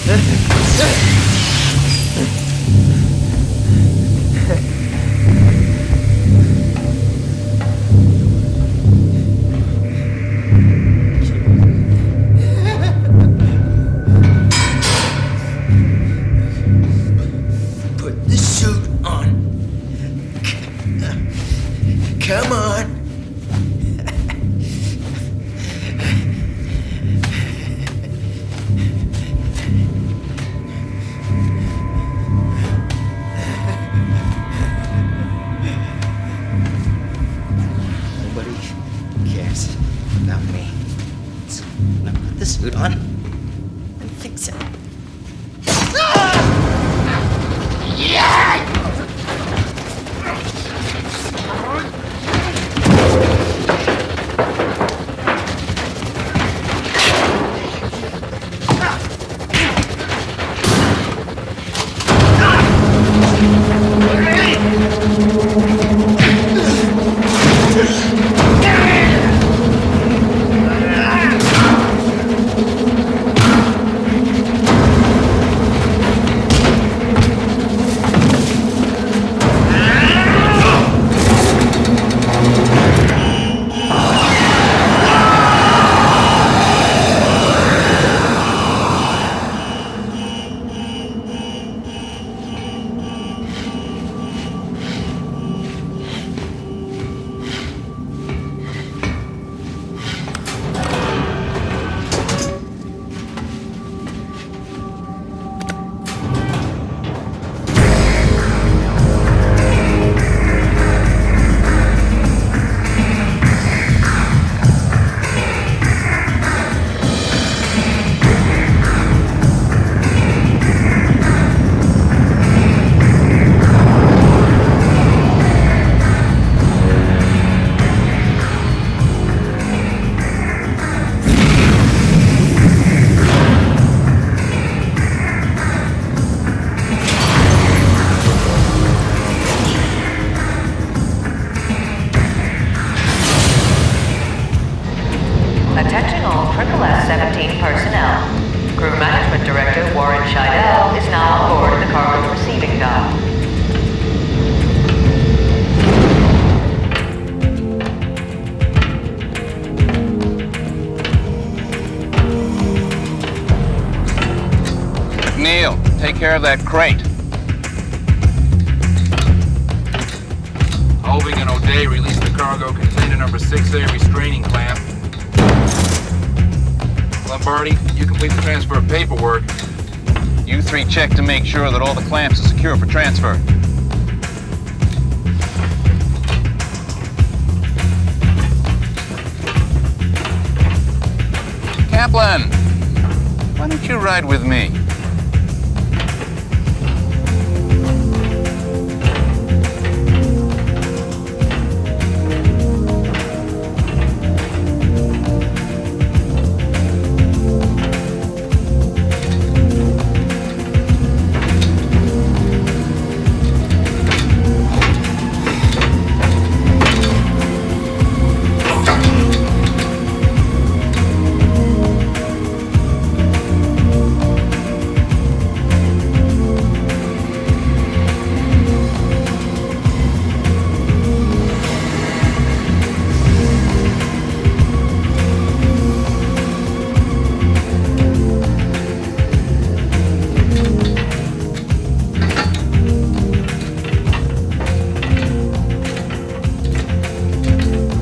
Come on. Nobody cares about me. So now put the suit on and fix it. Yeah! Attention all SSS-17 personnel. Crew Management Director Warren Scheidel is now on board the cargo receiving dock. Neil, take care of that crate. Hoving and O'Day released the cargo container number 6A restraining clamp. Lombardi, you complete the transfer paperwork. You three check to make sure that all the clamps are secure for transfer. Kaplan, why don't you ride with me?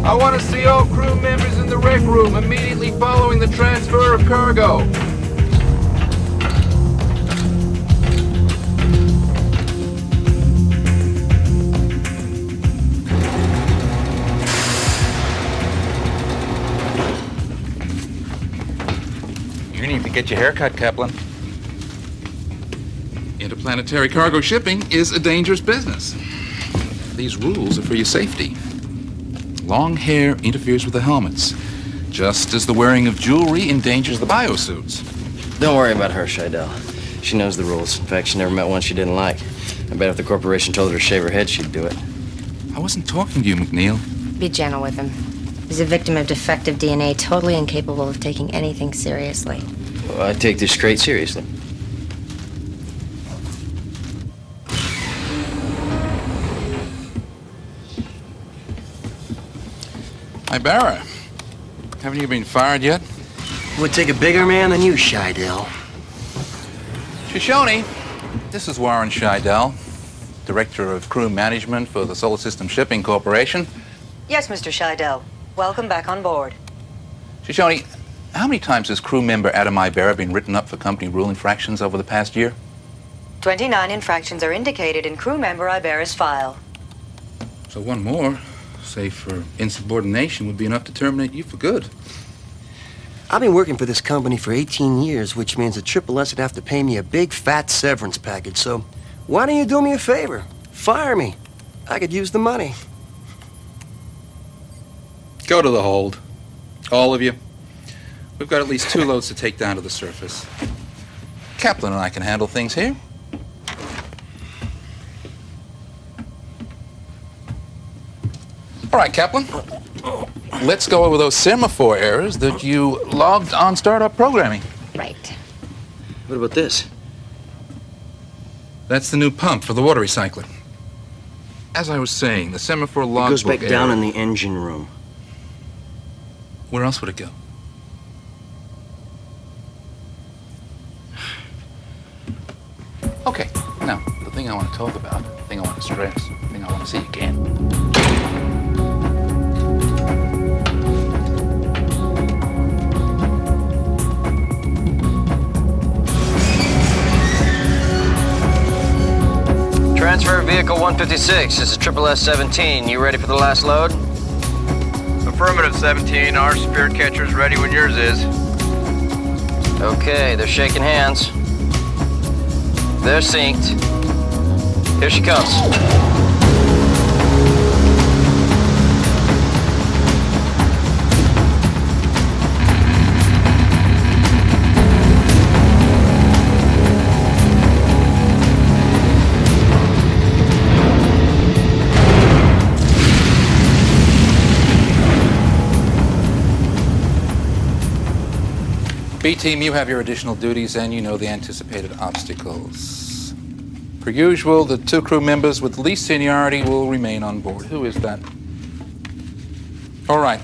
I want to see all crew members in the rec room immediately following the transfer of cargo. You need to get your hair cut, Kaplan. Interplanetary cargo shipping is a dangerous business. These rules are for your safety. Long hair interferes with the helmets, just as the wearing of jewelry endangers the biosuits. Don't worry about her, Scheidel. She knows the rules. In fact, she never met one she didn't like. I bet if the corporation told her to shave her head, she'd do it. I wasn't talking to you, McNeil. Be gentle with him. He's a victim of defective DNA, totally incapable of taking anything seriously. Well, I take this crate seriously. Haber, haven't you been fired yet? Would take a bigger man than you, Scheidel. Shoshone, this is Warren Scheidel, Director of Crew Management for the Solar System Shipping Corporation. Yes, Mr. Scheidel. Welcome back on board. Shoshone, how many times has crew member Adam Haber been written up for company rule infractions over the past year? 29 infractions are indicated in crew member Iber's file. So one more, say for insubordination, would be enough to terminate you for good. I've been working for this company for 18 years, which means the Triple S would have to pay me a big fat severance package. So why don't you do me a favor? Fire me. I could use the money. Go to the hold. All of you. We've got at least 2 loads to take down to the surface. Kaplan and I can handle things here. All right, Kaplan. Let's go over those semaphore errors that you logged on startup programming. Right. What about this? That's the new pump for the water recycler. As I was saying, the semaphore logbook It goes back down error. in the engine room. Where else would it go? Okay, now, the thing I want to talk about, the thing I want to stress, the thing I want to see again. Transfer vehicle 156. This is Triple S-17. You ready for the last load? Affirmative, 17. Our spirit catcher's ready when yours is. Okay, they're shaking hands. They're synced. Here she comes. B-Team, you have your additional duties and you know the anticipated obstacles. Per usual, the 2 crew members with the least seniority will remain on board. Who is that? All right.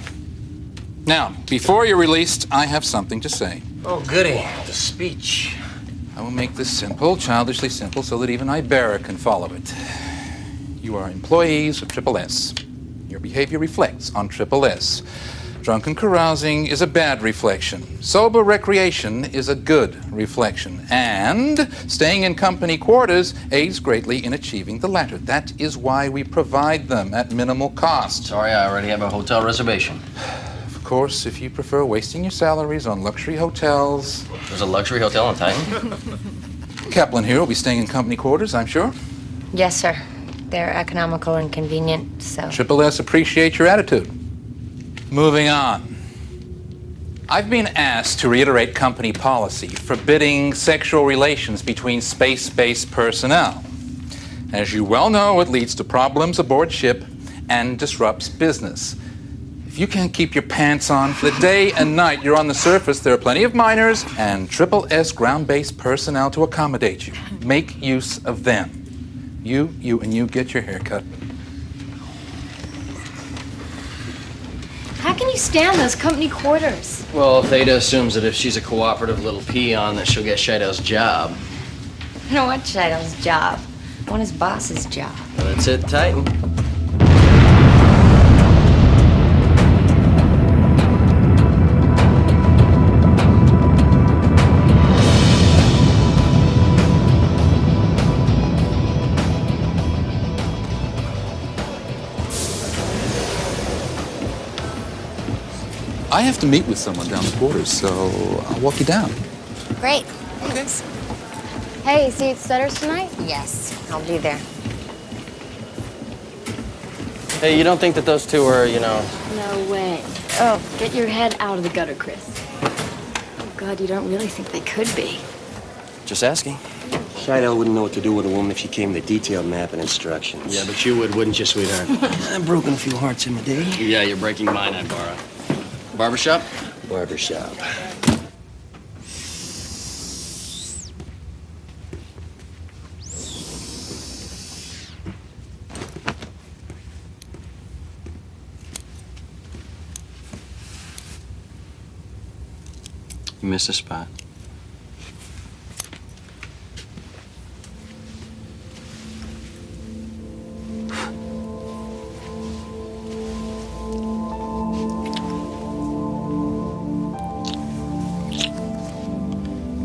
Now, before you're released, I have something to say. Oh, goody. The speech. I will make this simple, childishly simple, so that even Ibarra can follow it. You are employees of Triple S. Your behavior reflects on Triple S. Drunken carousing is a bad reflection. Sober recreation is a good reflection. And staying in company quarters aids greatly in achieving the latter. That is why we provide them at minimal cost. Sorry, I already have a hotel reservation. Of course, if you prefer wasting your salaries on luxury hotels... There's a luxury hotel in Titan? Kaplan here will be staying in company quarters, I'm sure. Yes, sir. They're economical and convenient, so... Triple S appreciate your attitude. Moving on. I've been asked to reiterate company policy forbidding sexual relations between space-based personnel. As you well know, it leads to problems aboard ship and disrupts business. If you can't keep your pants on for the day and night you're on the surface, there are plenty of miners and Triple S ground-based personnel to accommodate you. Make use of them. You, and you get your hair cut. How can you stand those company quarters? Well, Theta assumes that if she's a cooperative little peon, that she'll get Shaidel's job. I don't want Shaidel's job. I want his boss's job. Well, that's it, Titan. I have to meet with someone down the quarters, so I'll walk you down. Great. Thanks. Hey, see you at Sutter's tonight? Yes, I'll be there. Hey, you don't think that those 2 are, No way. Oh, get your head out of the gutter, Chris. Oh, God, you don't really think they could be. Just asking. Scheidel wouldn't know what to do with a woman if she came with a detailed map and instructions. Yeah, but you would, wouldn't you, sweetheart? I've broken a few hearts in my day. Yeah, you're breaking mine, Ibarra. Barbershop? Barbershop. You missed a spot.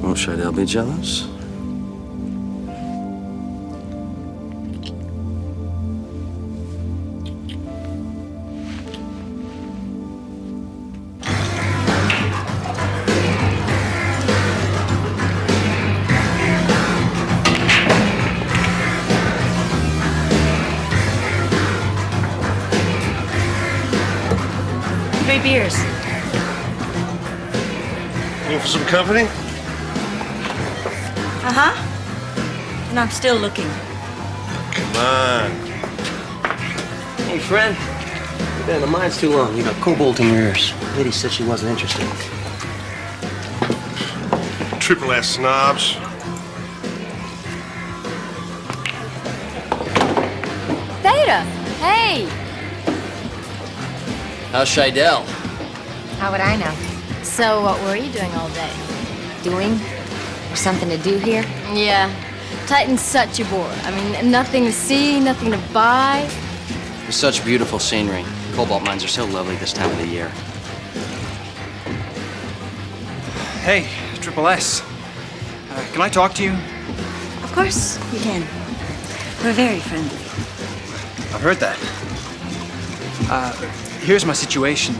Won't Shidell be jealous? Three beers. Looking for some company? Uh-huh. And I'm still looking. Come on. Hey, friend. You've been in the mines too long. You got cobalt in your ears. Lady said she wasn't interested. Triple S snobs. Theta! Hey! How's Shidell? How would I know? So, what were you doing all day? Doing? There's something to do here? Yeah. Titan's such a bore. I mean, nothing to see, nothing to buy. There's such beautiful scenery. Cobalt mines are so lovely this time of the year. Hey, Triple S. Can I talk to you? Of course you can. We're very friendly. I've heard that. Here's my situation.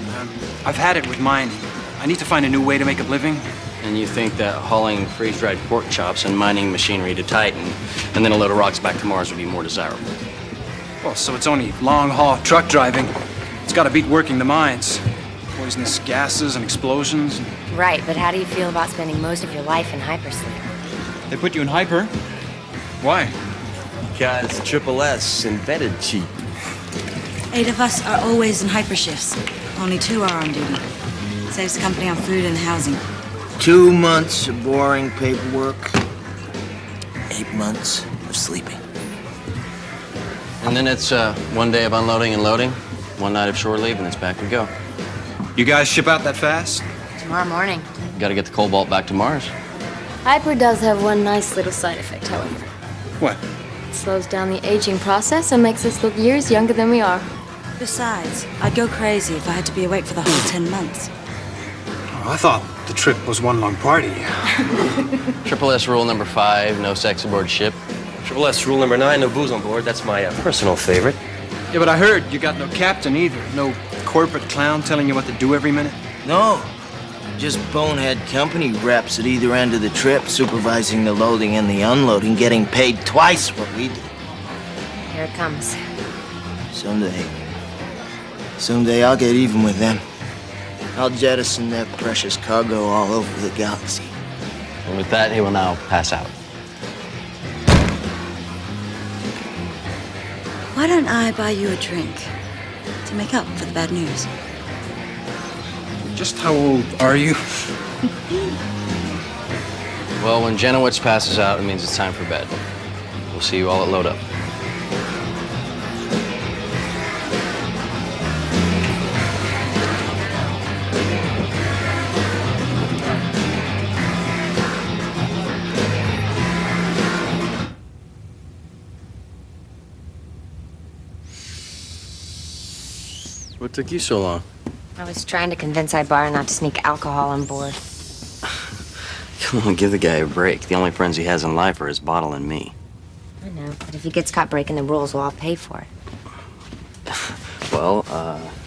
I've had it with mining. I need to find a new way to make a living. And you think that hauling freeze-dried pork chops and mining machinery to Titan and then a load of rocks back to Mars would be more desirable? Well, so it's only long-haul truck driving. It's got to beat working the mines. Poisonous gases and explosions. Right, but how do you feel about spending most of your life in hypersleep? They put you in hyper? Why? Because Triple S invented cheap. 8 of us are always in hyper shifts. Only 2 are on duty. Saves the company on food and housing. 2 months of boring paperwork. 8 months of sleeping. And then it's 1 day of unloading and loading, 1 night of shore leave, and it's back we go. You guys ship out that fast? Tomorrow morning. Got to get the cobalt back to Mars. Hyper does have one nice little side effect, however. What? It slows down the aging process and makes us look years younger than we are. Besides, I'd go crazy if I had to be awake for the whole 10 months. Oh, I thought the trip was one long party. Triple S rule number 5, no sex aboard ship. Triple S rule number 9, no booze on board. That's my personal favorite. Yeah, but I heard you got no captain either. No corporate clown telling you what to do every minute. No, just bonehead company reps at either end of the trip, supervising the loading and the unloading, getting paid twice what we do. Here it comes. Someday I'll get even with them. I'll jettison their precious cargo all over the galaxy. And with that, he will now pass out. Why don't I buy you a drink to make up for the bad news? Just how old are you? Well, when Janowitz passes out, it means it's time for bed. We'll see you all at load up. What took you so long? I was trying to convince Ibarra not to sneak alcohol on board. Come on, give the guy a break. The only friends he has in life are his bottle and me. I know, but if he gets caught breaking the rules, well, I'll pay for it. Well,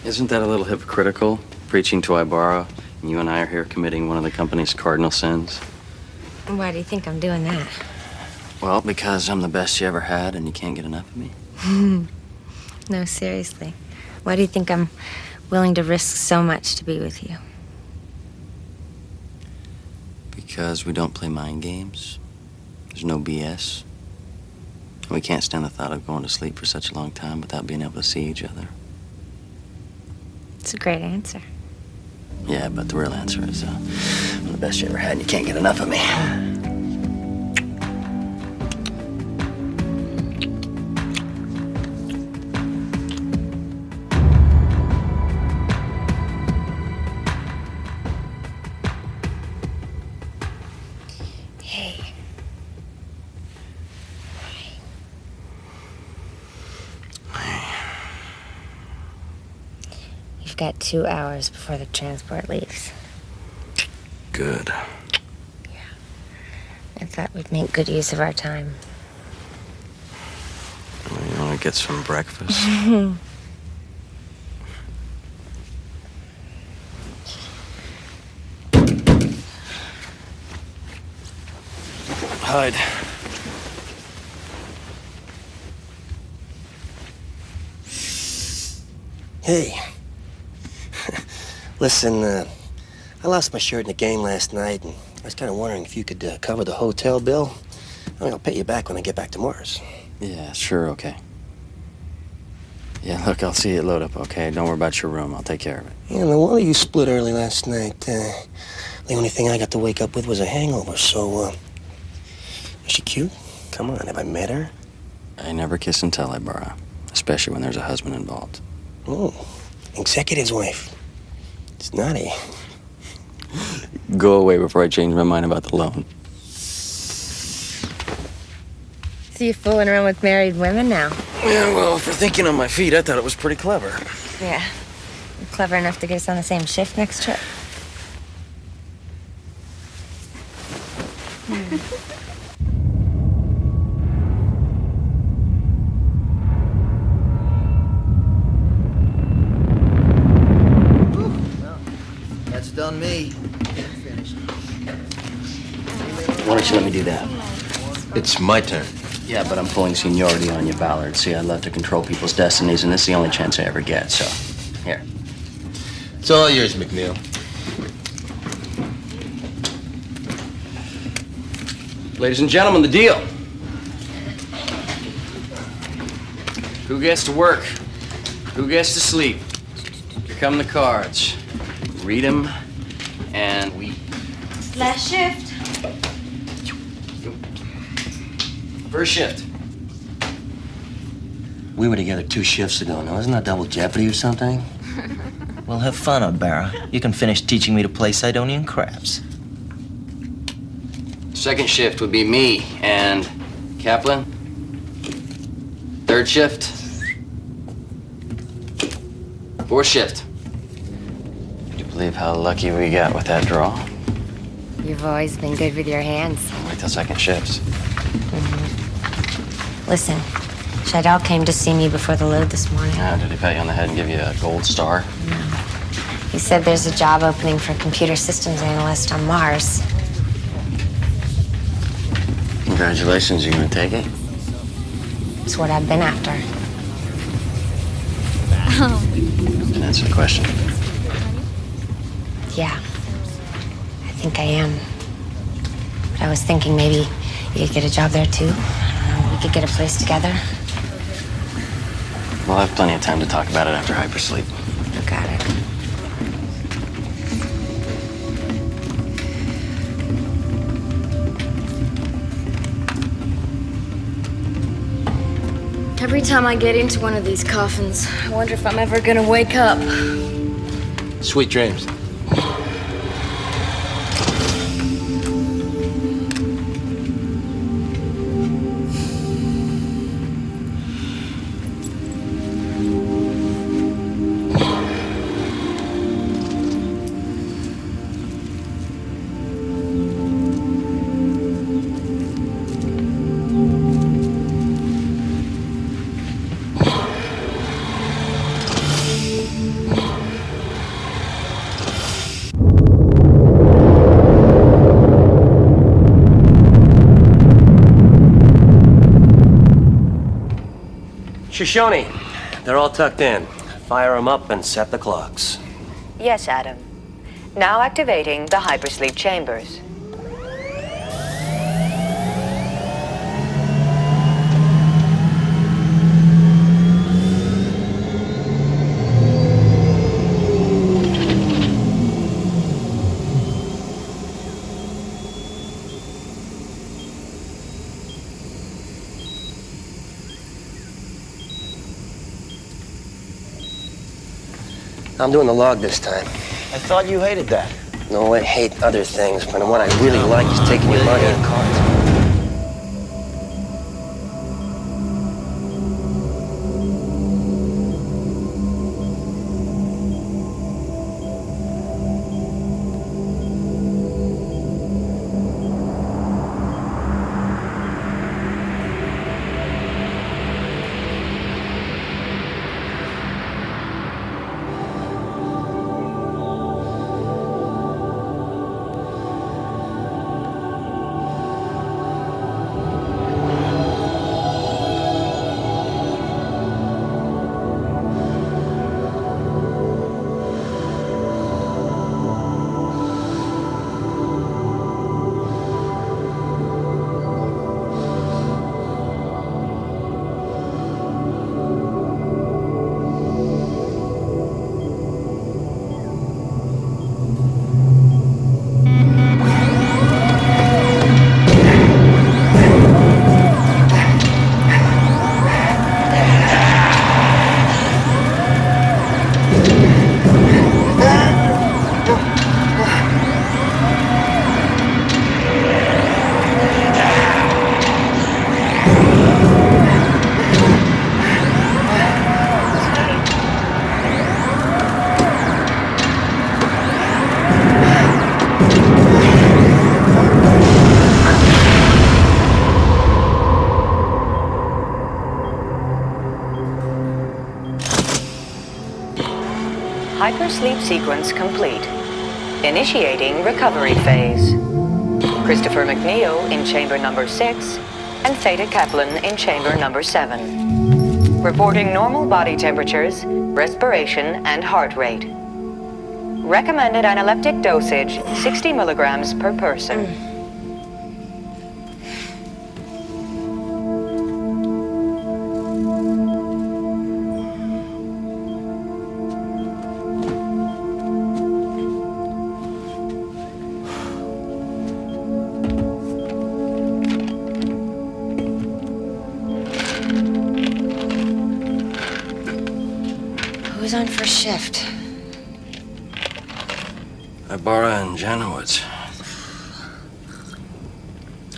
isn't that a little hypocritical? Preaching to Ibarra, and you and I are here committing one of the company's cardinal sins? Why do you think I'm doing that? Well, because I'm the best you ever had, and you can't get enough of me. No, seriously. Why do you think I'm willing to risk so much to be with you? Because we don't play mind games. There's no BS. And we can't stand the thought of going to sleep for such a long time without being able to see each other. It's a great answer. Yeah, but the real answer is I'm the best you ever had, and you can't get enough of me. got 2 hours before the transport leaves. Good. I thought we'd make good use of our time. You want to get some breakfast? Hide. Hey. Listen, I lost my shirt in the game last night, and I was kind of wondering if you could cover the hotel bill. I mean, I'll pay you back when I get back to Mars. Yeah, sure, okay. Yeah, look, I'll see you load up, okay? Don't worry about your room. I'll take care of it. Yeah, no wonder you split early last night. The only thing I got to wake up with was a hangover, so, is she cute? Come on, have I met her? I never kiss and tell, Ibarra. Especially when there's a husband involved. Oh, executive's wife. It's naughty. Go away before I change my mind about the loan. So you fooling around with married women now? Yeah, well, for thinking on my feet, I thought it was pretty clever. Yeah. You're clever enough to get us on the same shift next trip. That's done me. Finished. Why don't you let me do that? It's my turn. Yeah, but I'm pulling seniority on you, Ballard. See, I'd love to control people's destinies, and this is the only chance I ever get, so... Here. It's all yours, McNeil. Ladies and gentlemen, the deal. Who gets to work? Who gets to sleep? Here come the cards. Read them, and we... Last shift. First shift. We were together 2 shifts ago. Now, isn't that double jeopardy or something? Well, have fun, Ibarra. You can finish teaching me to play Sidonian craps. Second shift would be me and Kaplan. Third shift. Fourth shift. Would you believe how lucky we got with that draw? You've always been good with your hands. Wait till second shifts. Listen, Shidell came to see me before the load this morning. Did he pat you on the head and give you a gold star? No. He said there's a job opening for computer systems analyst on Mars. Congratulations, you gonna take it? It's what I've been after. Didn't answer the question. Yeah, I think I am. But I was thinking maybe you could get a job there too. We could get a place together. We'll have plenty of time to talk about it after hypersleep. Got it. Every time I get into one of these coffins, I wonder if I'm ever gonna wake up. Sweet dreams. Shoshone, they're all tucked in. Fire them up and set the clocks. Yes, Adam. Now activating the hypersleep chambers. I'm doing the log this time. I thought you hated that. No, I hate other things, but what I really like is taking your money and cards. hypersleep sequence complete. Initiating recovery phase. Christopher McNeil in chamber number 6 and Theta Kaplan in chamber number 7. Reporting normal body temperatures, respiration, and heart rate. Recommended analeptic dosage, 60 milligrams per person. Who's on first shift? Haber and Janowitz.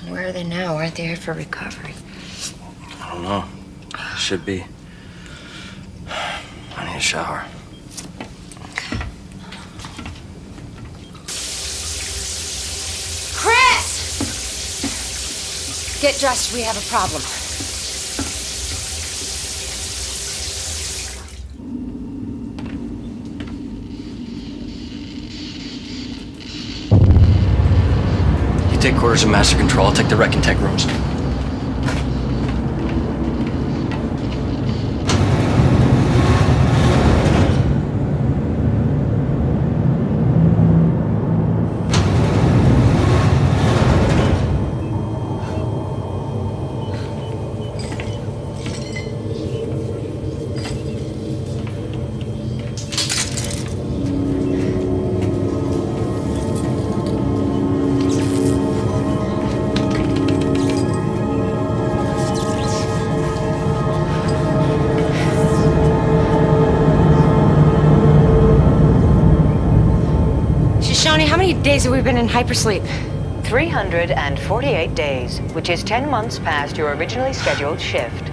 Where are they now? Aren't they here for recovery? I don't know. Should be. I need a shower. Chris! Get dressed. We have a problem. Take quarters of master control. I'll take the wreck and tech rooms. How many days have we been in hypersleep? 348 days, which is 10 months past your originally scheduled shift.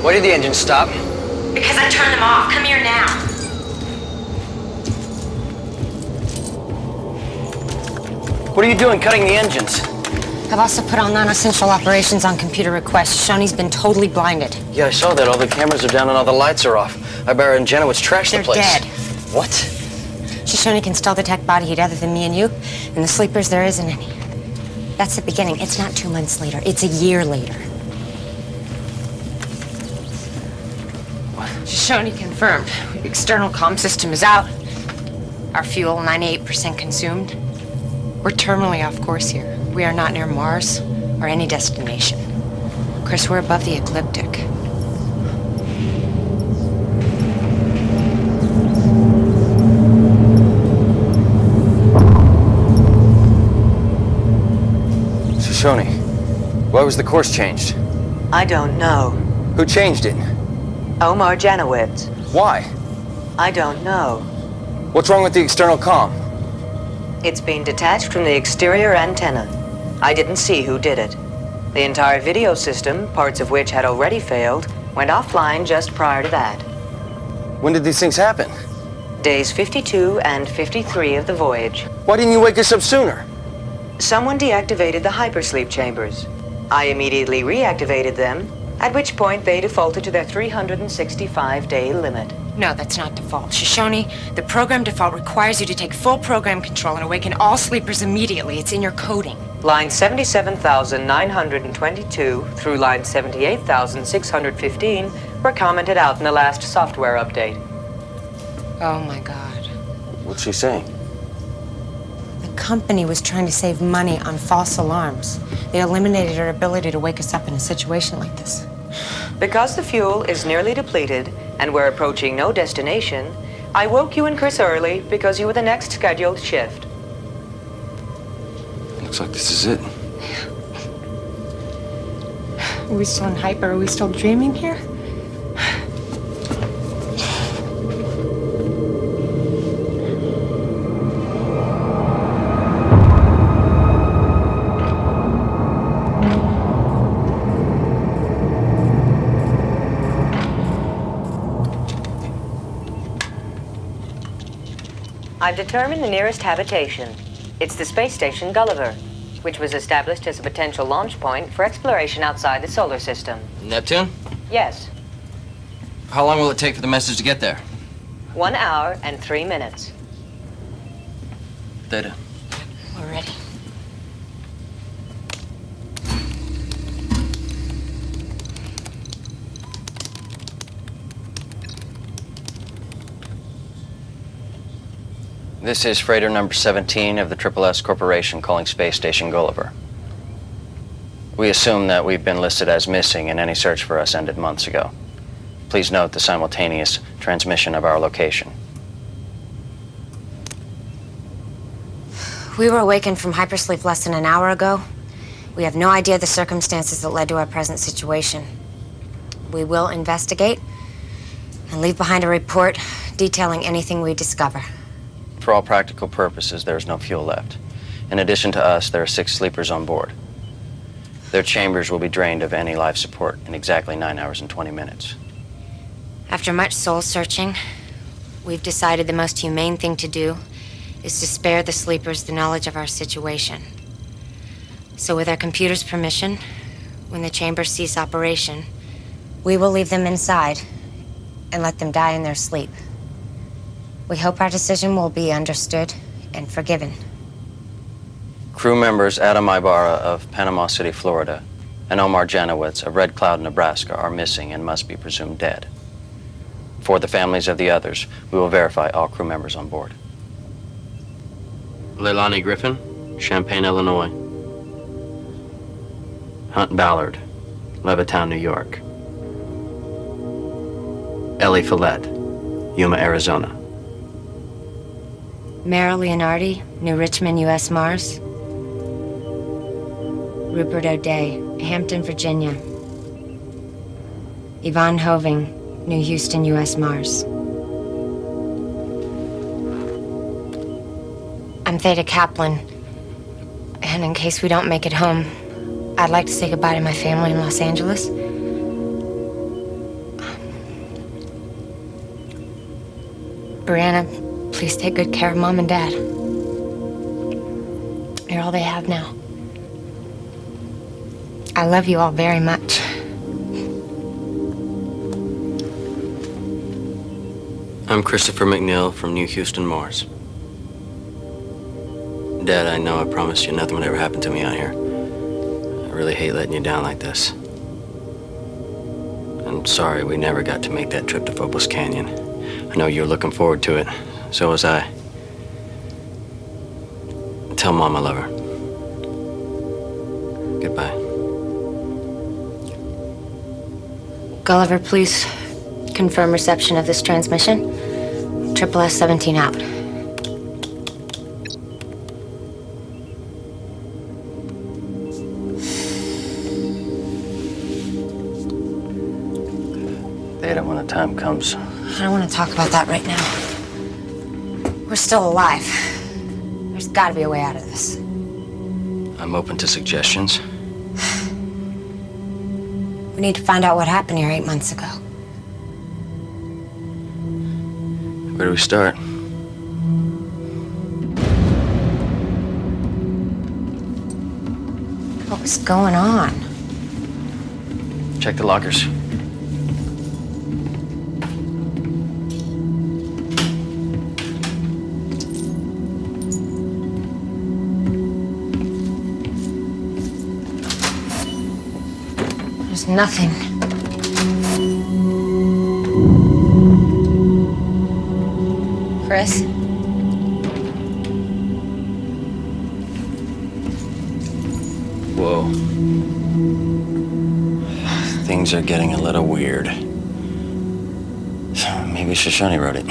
Why did the engine stop? Because I turned them off. Come here now. What are you doing cutting the engines? I've also put all non-essential operations on computer request. Shoney's been totally blinded. Yeah, I saw that. All the cameras are down and all the lights are off. Haber and Janowitz trashed the place. They're dead. What? Shoshone can still detect body heat other than me and you, and the sleepers, there isn't any. That's the beginning. It's not 2 months later. It's a year later. Shoshone confirmed. External comm system is out. Our fuel, 98% consumed. We're terminally off course here. We are not near Mars or any destination. Chris, we're above the ecliptic. Shoshone, why was the course changed? I don't know. Who changed it? Omar Janowitz. Why? I don't know. What's wrong with the external comm? It's been detached from the exterior antenna. I didn't see who did it. The entire video system, parts of which had already failed, went offline just prior to that. When did these things happen? Days 52 and 53 of the voyage. Why didn't you wake us up sooner? Someone deactivated the hypersleep chambers. I immediately reactivated them, at which point they defaulted to their 365-day limit. No, that's not default. Shoshone, the program default requires you to take full program control and awaken all sleepers immediately. It's in your coding. Line 77,922 through line 78,615 were commented out in the last software update. Oh my God. What's she saying? The company was trying to save money on false alarms. They eliminated our ability to wake us up in a situation like this. Because the fuel is nearly depleted and we're approaching no destination, I woke you and Chris early because you were the next scheduled shift. Looks like this is it. Are we still in hyper? Are we still dreaming here? I've determined the nearest habitation. It's the space station Gulliver, which was established as a potential launch point for exploration outside the solar system. Neptune? Yes. How long will it take for the message to get there? 1 hour and 3 minutes. Theta. We're ready. This is freighter number 17 of the SSS Corporation calling Space Station Gulliver. We assume that we've been listed as missing and any search for us ended months ago. Please note the simultaneous transmission of our location. We were awakened from hypersleep less than an hour ago. We have no idea the circumstances that led to our present situation. We will investigate and leave behind a report detailing anything we discover. For all practical purposes, there is no fuel left. In addition to us, there are 6 sleepers on board. Their chambers will be drained of any life support in exactly 9 hours and 20 minutes. After much soul searching, we've decided the most humane thing to do is to spare the sleepers the knowledge of our situation. So with our computer's permission, when the chambers cease operation, we will leave them inside and let them die in their sleep. We hope our decision will be understood and forgiven. Crew members Adam Ibarra of Panama City, Florida, and Omar Janowitz of Red Cloud, Nebraska are missing and must be presumed dead. For the families of the others, we will verify all crew members on board. Leilani Griffin, Champaign, Illinois. Hunt Ballard, Levittown, New York. Ellie Follett, Yuma, Arizona. Mara Leonardi, New Richmond, U.S. Mars. Rupert O'Day, Hampton, Virginia. Yvonne Hoving, New Houston, U.S. Mars. I'm Theta Kaplan, and in case we don't make it home, I'd like to say goodbye to my family in Los Angeles. Brianna, please take good care of Mom and Dad. You're all they have now. I love you all very much. I'm Christopher McNeil from New Houston, Mars. Dad, I know I promised you nothing would ever happen to me out here. I really hate letting you down like this. I'm sorry we never got to make that trip to Phobos Canyon. I know you were looking forward to it. So was I. Tell Mom I love her. Goodbye. Gulliver, please confirm reception of this transmission. SSS-17 out. Theta, when the time comes. I don't want to talk about that right now. We're still alive. There's got to be a way out of this. I'm open to suggestions. We need to find out what happened here 8 months ago. Where do we start? What was going on? Check the lockers. There's nothing. Chris? Whoa. Things are getting a little weird. Maybe Shoshone wrote it.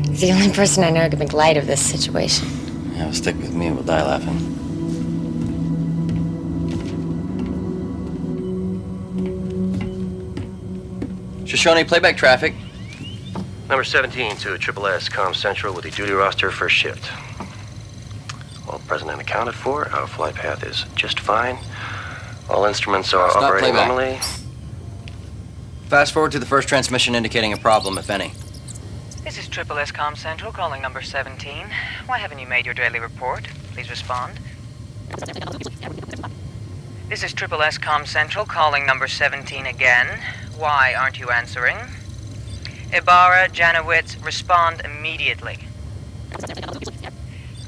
He's the only person I know who can make light of this situation. Yeah, well, stick with me, we'll die laughing. Shoshone, playback traffic. Number 17 to SSS Comm Central with the duty roster first shift. All present and accounted for. Our flight path is just fine. All instruments are Stop operating playback. normally. Fast forward to the first transmission indicating a problem, if any. This is Triple S Comm Central calling number 17. Why haven't you made your daily report? Please respond. This is Triple S Comm Central calling number 17 again. Why aren't you answering? Ibarra, Janowitz, respond immediately.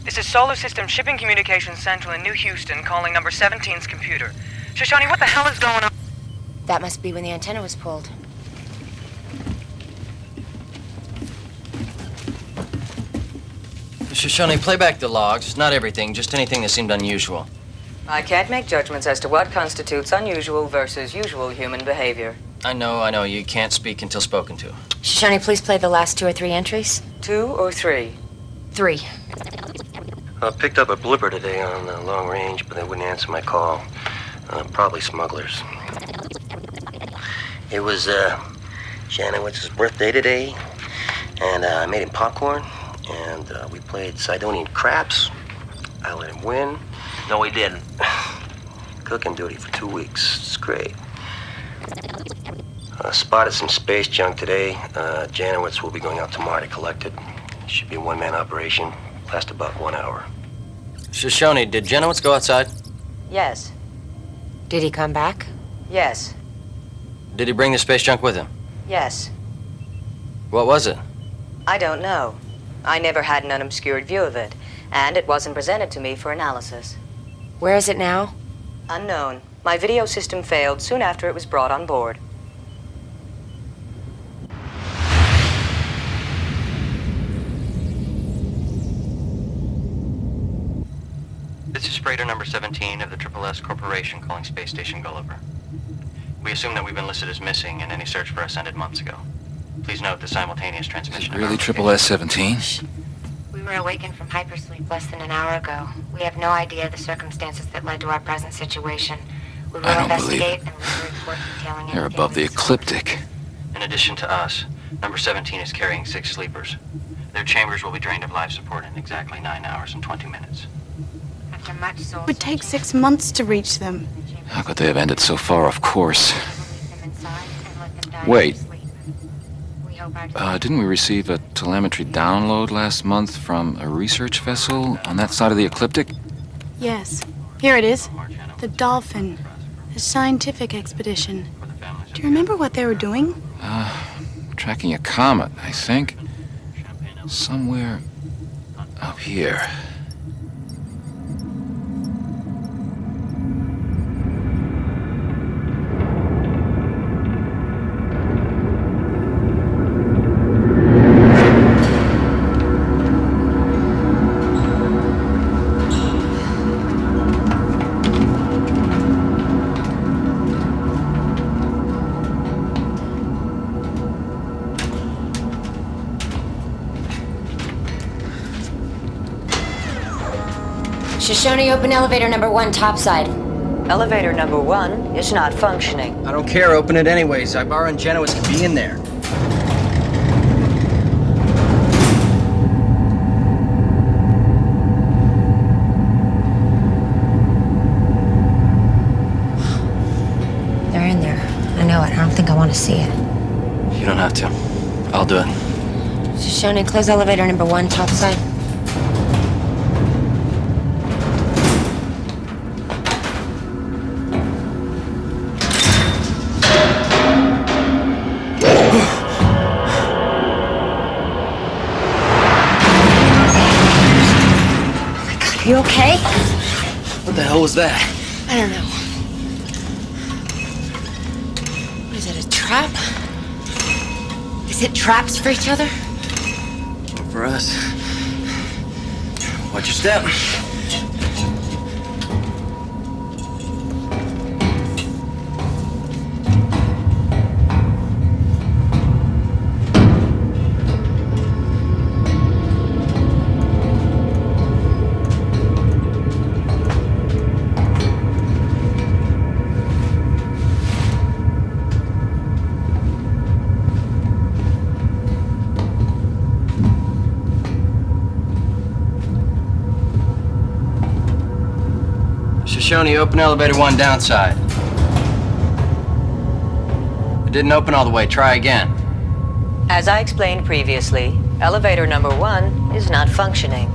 This is Solar System Shipping Communications Central in New Houston calling number 17's computer. Shoshone, what the hell is going on? That must be when the antenna was pulled. Shoshone, play back the logs. Not everything, just anything that seemed unusual. I can't make judgments as to what constitutes unusual versus usual human behavior. I know. You can't speak until spoken to. Shoshone, please play the last 2 or 3 entries. 2 or 3? 3. I picked up a blipper today on long range, but they wouldn't answer my call. Probably smugglers. It was Janowitz's birthday today, and I made him popcorn, and we played Sidonian craps. I let him win. No, he didn't. Cooking duty for 2 weeks. It's great. Spotted some space junk today. Janowitz will be going out tomorrow to collect it. Should be a one-man operation. Last about 1 hour. Shoshone, did Janowitz go outside? Yes. Did he come back? Yes. Did he bring the space junk with him? Yes. What was it? I don't know. I never had an unobscured view of it, and it wasn't presented to me for analysis. Where is it now? Unknown. My video system failed soon after it was brought on board. This is Crider number 17 of the Triple S Corporation calling Space Station Gulliver. We assume that we've been listed as missing in any search for us ended months ago. Please note the simultaneous transmission. Really, Triple S 17? We were awakened from hypersleep less than an hour ago. We have no idea the circumstances that led to our present situation. We will investigate and leave a report detailing They're above the ecliptic. In addition to us, number 17 is carrying 6 sleepers. Their chambers will be drained of life support in exactly 9 hours and 20 minutes. After much soul It would take 6 months to reach them. How could they have ended so far off course? Wait. Didn't we receive a telemetry download last month from a research vessel on that side of the ecliptic? Yes. Here it is. The Dolphin. A scientific expedition. Do you remember what they were doing? Tracking a comet, I think. Somewhere up here. Shoshone, open elevator number 1, topside. Elevator number 1 is not functioning. I don't care, open it anyways. Ibarra and Janowitz can be in there. They're in there. I know it. I don't think I want to see it. You don't have to. I'll do it. Shoshone, close elevator number 1, topside. Are you okay? What the hell was that? I don't know. What is it, a trap? Is it traps for each other? For us. Watch your step. Shoshone, open elevator 1 downside. It didn't open all the way. Try again. As I explained previously, Elevator number 1 is not functioning.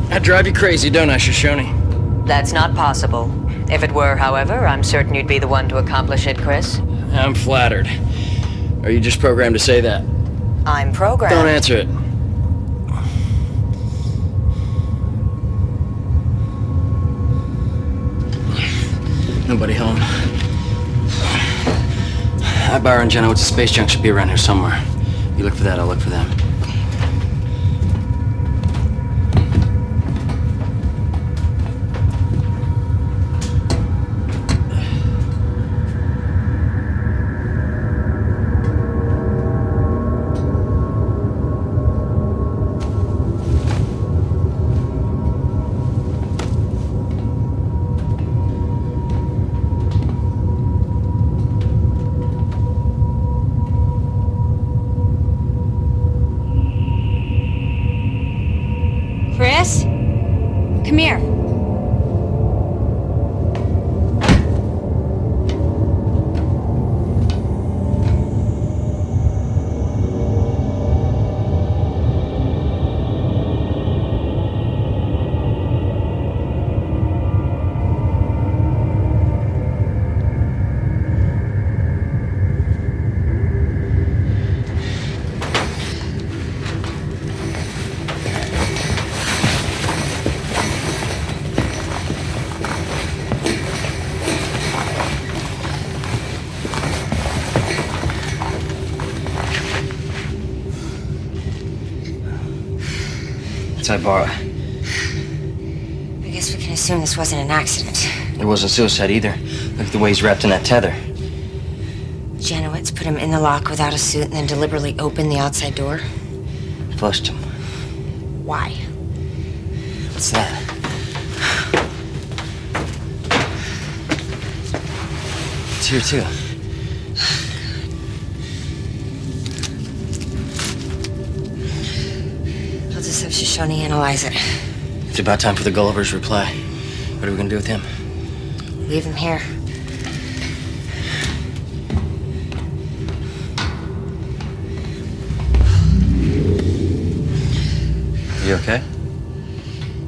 I drive you crazy, don't I, Shoshone? That's not possible. If it were, however, I'm certain you'd be the one to accomplish it, Chris. I'm flattered. Are you just programmed to say that? I'm programmed. Don't answer it. Nobody home. Haber and Jenowitz space junk should be around here somewhere. You look for that, I'll look for them. Chris? Come here. Tybara. I guess we can assume this wasn't an accident. It wasn't suicide either. Look at the way he's wrapped in that tether. Jenowitz put him in the lock without a suit and then deliberately opened the outside door. Flushed him. Why? What's that? It's here too. I'll just have Shoshone analyze it. It's about time for the Gulliver's reply. What are we gonna do with him? Leave him here. You okay?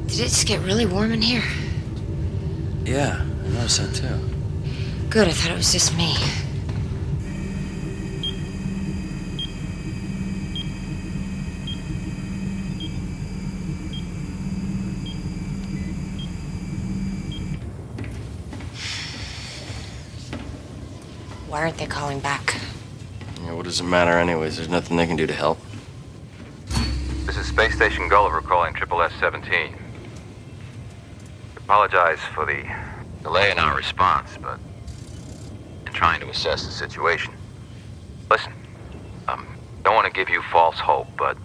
Did it just get really warm in here? Yeah, I noticed that too. Good, I thought it was just me. Why aren't they calling back? Yeah, what does it matter anyways? There's nothing they can do to help. This is Space Station Gulliver calling SSS-17. Apologize for the delay in our response, but in trying to assess the situation. Listen, don't want to give you false hope, but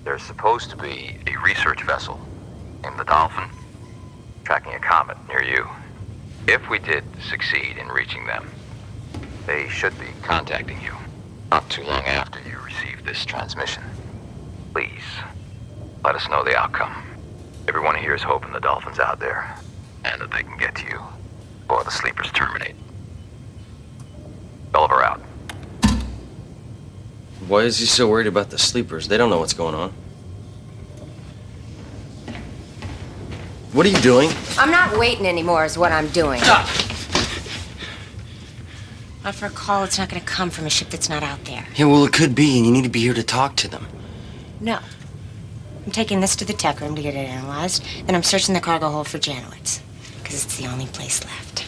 there's supposed to be a research vessel named the Dolphin tracking a comet near you. If we did succeed in reaching them, they should be contacting you not too long after you receive this transmission. Please, let us know the outcome. Everyone here is hoping the Dolphin's out there, and that they can get to you before the sleepers terminate. Gulliver out. Why is he so worried about the sleepers? They don't know what's going on. What are you doing? I'm not waiting anymore is what I'm doing. Not for a call, it's not gonna come from a ship that's not out there. Yeah, well, it could be, and you need to be here to talk to them. No. I'm taking this to the tech room to get it analyzed, then I'm searching the cargo hold for Janowitz, because it's the only place left.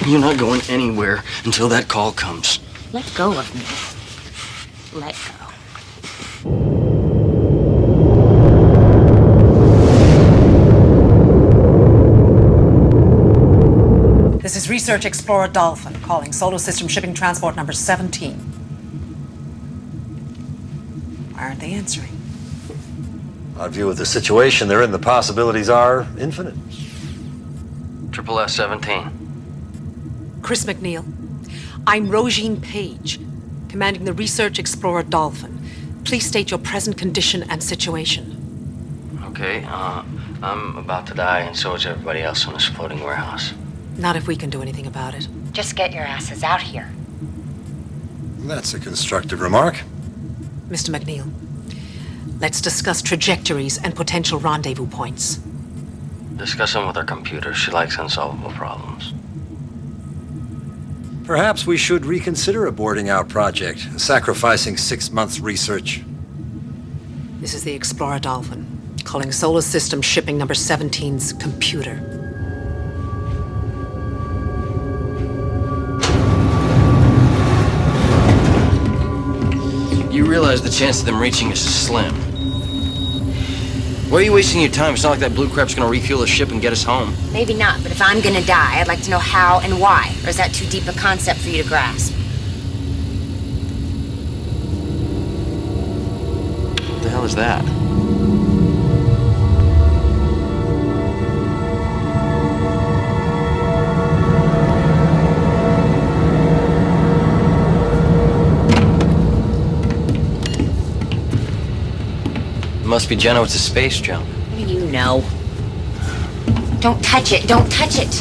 You're not going anywhere until that call comes. Let go of me. Let go. This is Research Explorer Dolphin, calling Solar System Shipping Transport number 17. Why aren't they answering? Our view of the situation they're in, the possibilities are infinite. SSS-17. Chris McNeil. I'm Rogine Page, commanding the Research Explorer Dolphin. Please state your present condition and situation. Okay, I'm about to die, and so is everybody else in this floating warehouse. Not if we can do anything about it. Just get your asses out here. That's a constructive remark. Mr. McNeil, let's discuss trajectories and potential rendezvous points. Discuss them with her computer. She likes unsolvable problems. Perhaps we should reconsider a boarding out project, sacrificing 6 months' research. This is the Explorer Dolphin, calling Solar System Shipping Number 17's computer. You realize the chance of them reaching us is slim. Why are you wasting your time? It's not like that blue crap's gonna refuel the ship and get us home. Maybe not, but if I'm gonna die, I'd like to know how and why. Or is that too deep a concept for you to grasp? What the hell is that? Must be Genowitz's space jump. What do you know? Don't touch it. Don't touch it.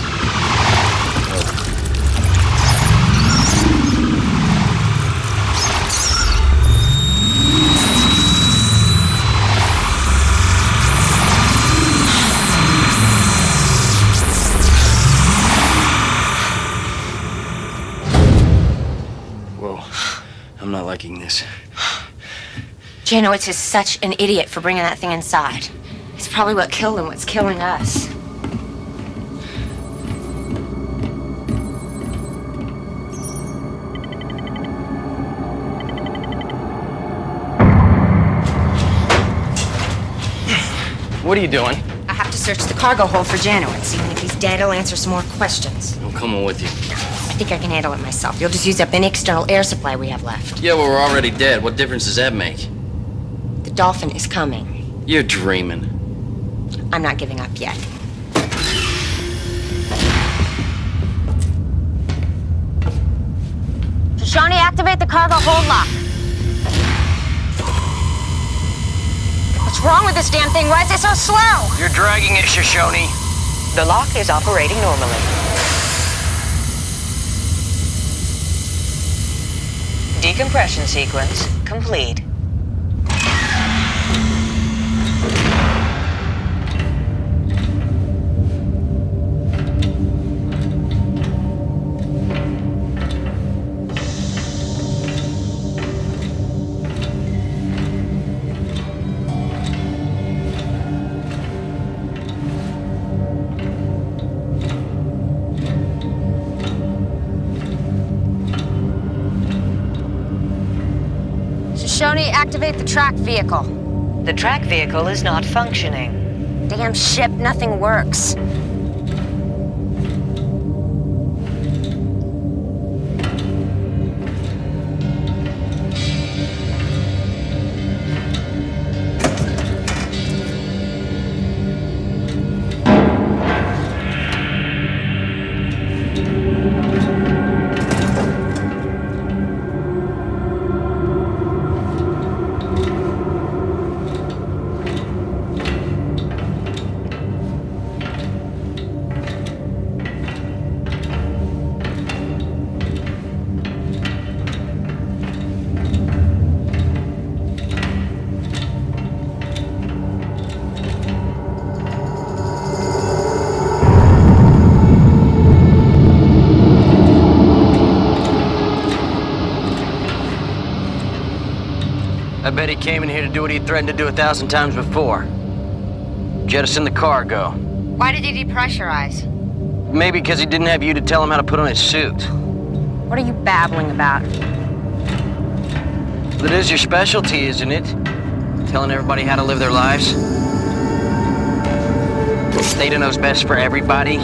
Whoa. I'm not liking this. Janowitz is such an idiot for bringing that thing inside. It's probably what killed him, what's killing us. What are you doing? I have to search the cargo hold for Janowitz. Even if he's dead, I'll answer some more questions. I'm coming with you. I think I can handle it myself. You'll just use up any external air supply we have left. Yeah, well, we're already dead. What difference does that make? The Dolphin is coming. You're dreaming. I'm not giving up yet. Shoshone, activate the cargo hold lock. What's wrong with this damn thing? Why is it so slow? You're dragging it, Shoshone. The lock is operating normally. Decompression sequence complete. Shoshone, activate the track vehicle. The track vehicle is not functioning. Damn ship, nothing works. I bet he came in here to do what he threatened to do 1,000 times before. Jettison the cargo. Why did he depressurize? Maybe because he didn't have you to tell him how to put on his suit. What are you babbling about? That is your specialty, isn't it? Telling everybody how to live their lives? Theta knows best for everybody.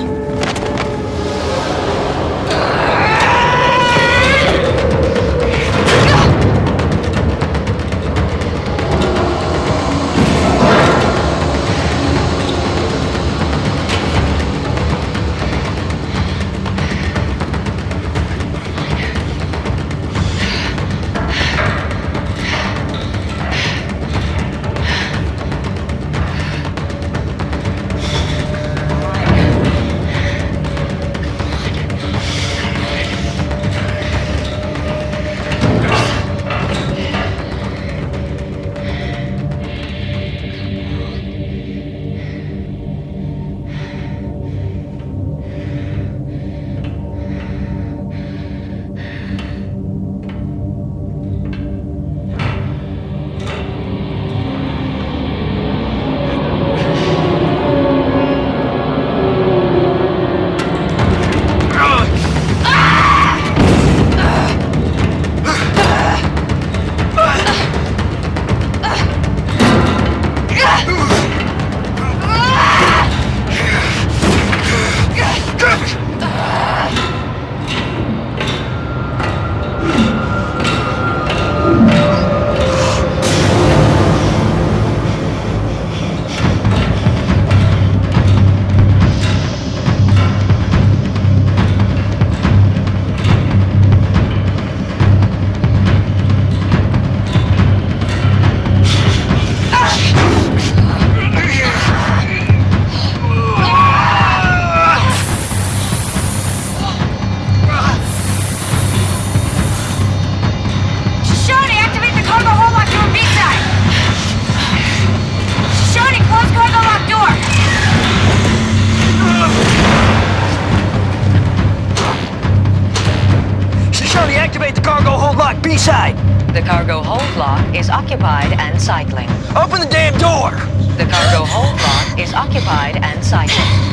any side. The cargo hold lock is occupied and cycling. Open the damn door! The cargo hold lock is occupied and cycling.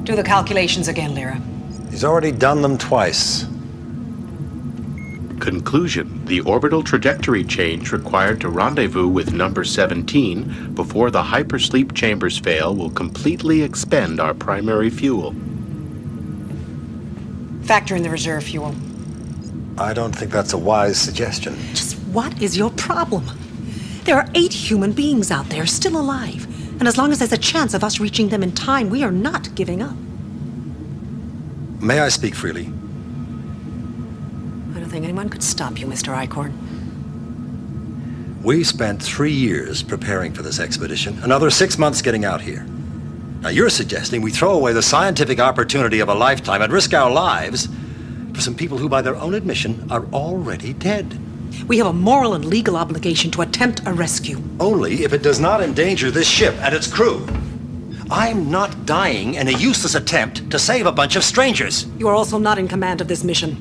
Do the calculations again, Lyra. He's already done them twice. Conclusion. The orbital trajectory change required to rendezvous with number 17 before the hypersleep chambers fail will completely expend our primary fuel. Factor in the reserve fuel. I don't think that's a wise suggestion. Just what is your problem? There are 8 human beings out there still alive. And as long as there's a chance of us reaching them in time, we are not giving up. May I speak freely? I don't think anyone could stop you, Mr. Eichhorn. We spent 3 years preparing for this expedition, another 6 months getting out here. Now you're suggesting we throw away the scientific opportunity of a lifetime and risk our lives for some people who, by their own admission, are already dead. We have a moral and legal obligation to attempt a rescue. Only if it does not endanger this ship and its crew. I'm not dying in a useless attempt to save a bunch of strangers. You are also not in command of this mission.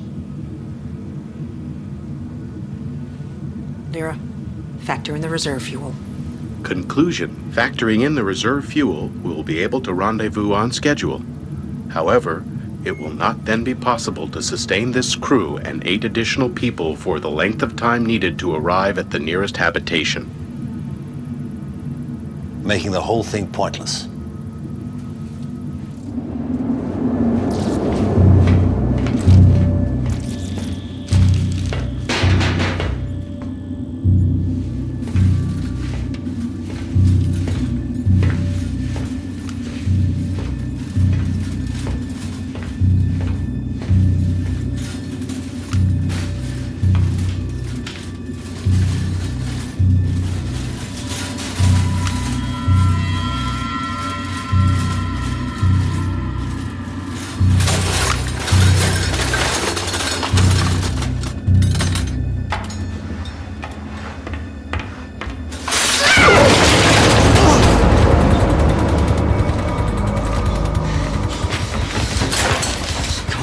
Lyra, factor in the reserve fuel. Conclusion. Factoring in the reserve fuel, we will be able to rendezvous on schedule. However, it will not then be possible to sustain this crew and 8 additional people for the length of time needed to arrive at the nearest habitation. Making the whole thing pointless.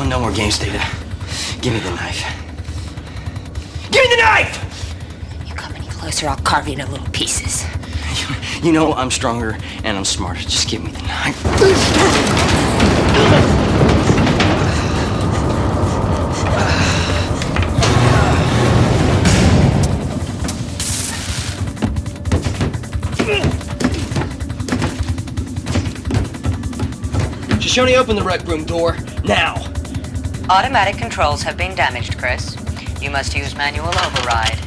No more games, Data. Give me the knife. Give me the knife! You come any closer, I'll carve you into little pieces. You know I'm stronger and I'm smarter. Just give me the knife. Shoshone, open the rec room door, now. Automatic controls have been damaged, Chris. You must use manual override.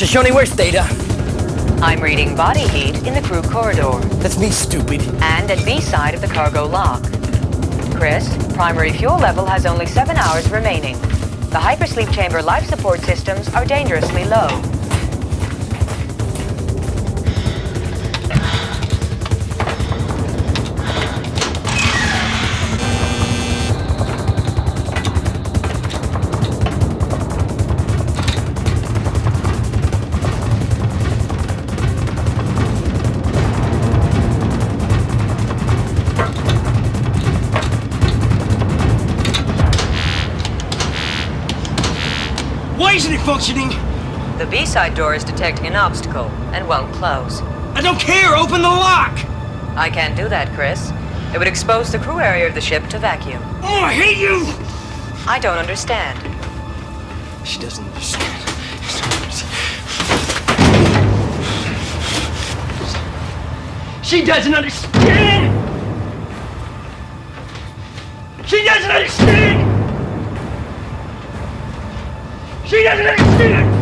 Shoshone, where's Theta? I'm reading body heat in the crew corridor. That's me, stupid. And at B side of the cargo lock. Chris, primary fuel level has only 7 hours remaining. The hypersleep chamber life support systems are dangerously low. Why isn't it functioning? The B-side door is detecting an obstacle and won't close. I don't care! Open the lock! I can't do that, Chris. It would expose the crew area of the ship to vacuum. Oh, I hate you! I don't understand. She doesn't understand. She doesn't understand! She doesn't understand! She doesn't understand!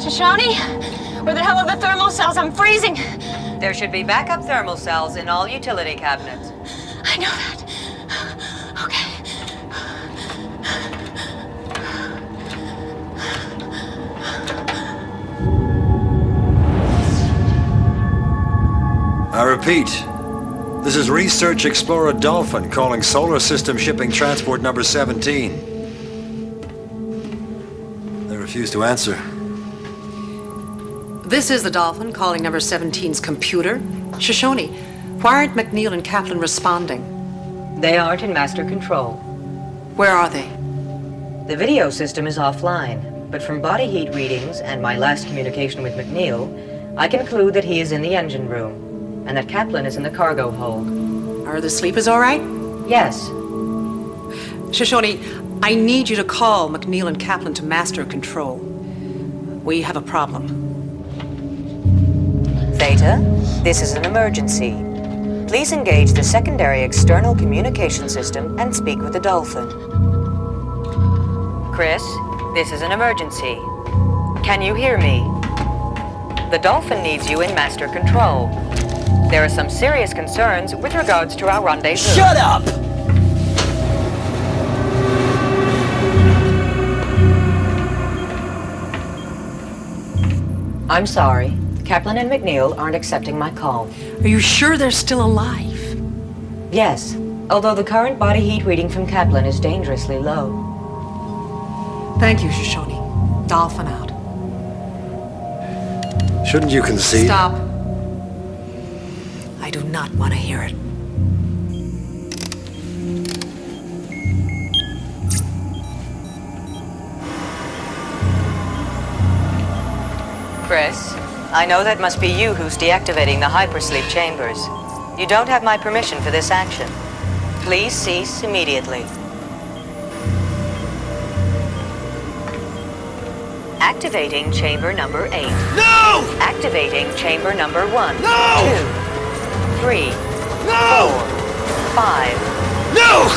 Shoshone? Where the hell are the thermal cells? I'm freezing. There should be backup thermal cells in all utility cabinets. I know that. Okay. I repeat, this is Research Explorer Dolphin calling Solar System Shipping Transport number 17. They refuse to answer. This is the Dolphin calling number 17's computer. Shoshone, why aren't McNeil and Kaplan responding? They aren't in master control. Where are they? The video system is offline, but from body heat readings and my last communication with McNeil, I conclude that he is in the engine room, and that Kaplan is in the cargo hold. Are the sleepers all right? Yes. Shoshone, I need you to call McNeil and Kaplan to master control. We have a problem. Theta, this is an emergency. Please engage the secondary external communication system and speak with the Dolphin. Chris, this is an emergency. Can you hear me? The Dolphin needs you in master control. There are some serious concerns with regards to our rendezvous. Shut up! I'm sorry. Kaplan and McNeil aren't accepting my call. Are you sure they're still alive? Yes, although the current body heat reading from Kaplan is dangerously low. Thank you, Shoshone. Dolphin out. Shouldn't you concede? Stop. I do not want to hear it. Chris, I know that must be you who's deactivating the hypersleep chambers. You don't have my permission for this action. Please cease immediately. Activating chamber number 8. No! Activating chamber number 1. No! 2, 3, No! 4, 5. No!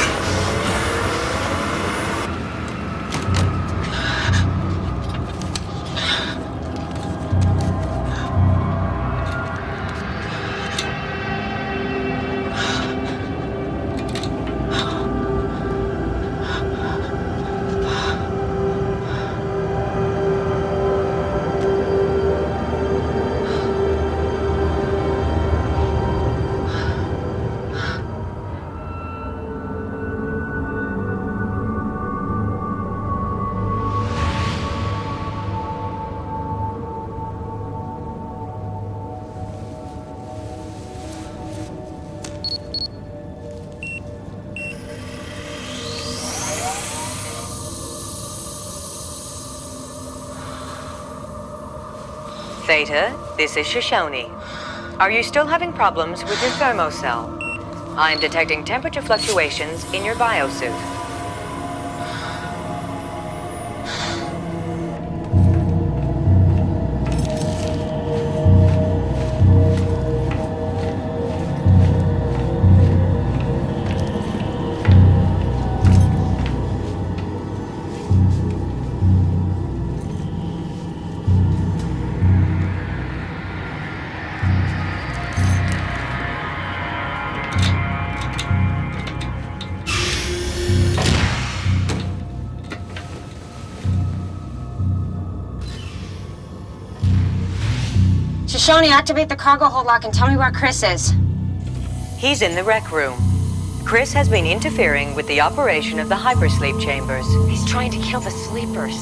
Theta, this is Shoshone. Are you still having problems with your thermocell? I am detecting temperature fluctuations in your biosuit. Shoshone, activate the cargo hold lock and tell me where Chris is. He's in the rec room. Chris has been interfering with the operation of the hypersleep chambers. He's trying to kill the sleepers.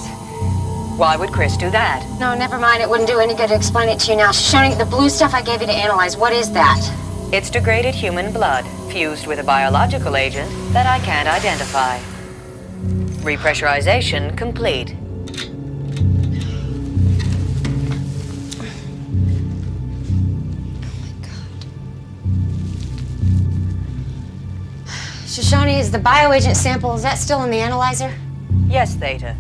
Why would Chris do that? No, never mind. It wouldn't do any good to explain it to you now. Shoshone, the blue stuff I gave you to analyze, what is that? It's degraded human blood, fused with a biological agent that I can't identify. Repressurization complete. Shoshone, is the bioagent sample, is that still in the analyzer? Yes, Theta.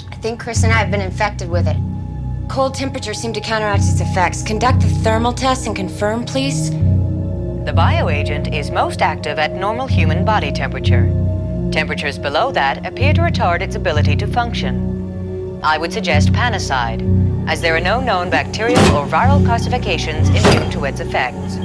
I think Chris and I have been infected with it. Cold temperatures seem to counteract its effects. Conduct the thermal test and confirm, please. The bioagent is most active at normal human body temperature. Temperatures below that appear to retard its ability to function. I would suggest panicide, as there are no known bacterial or viral classifications immune to its effects.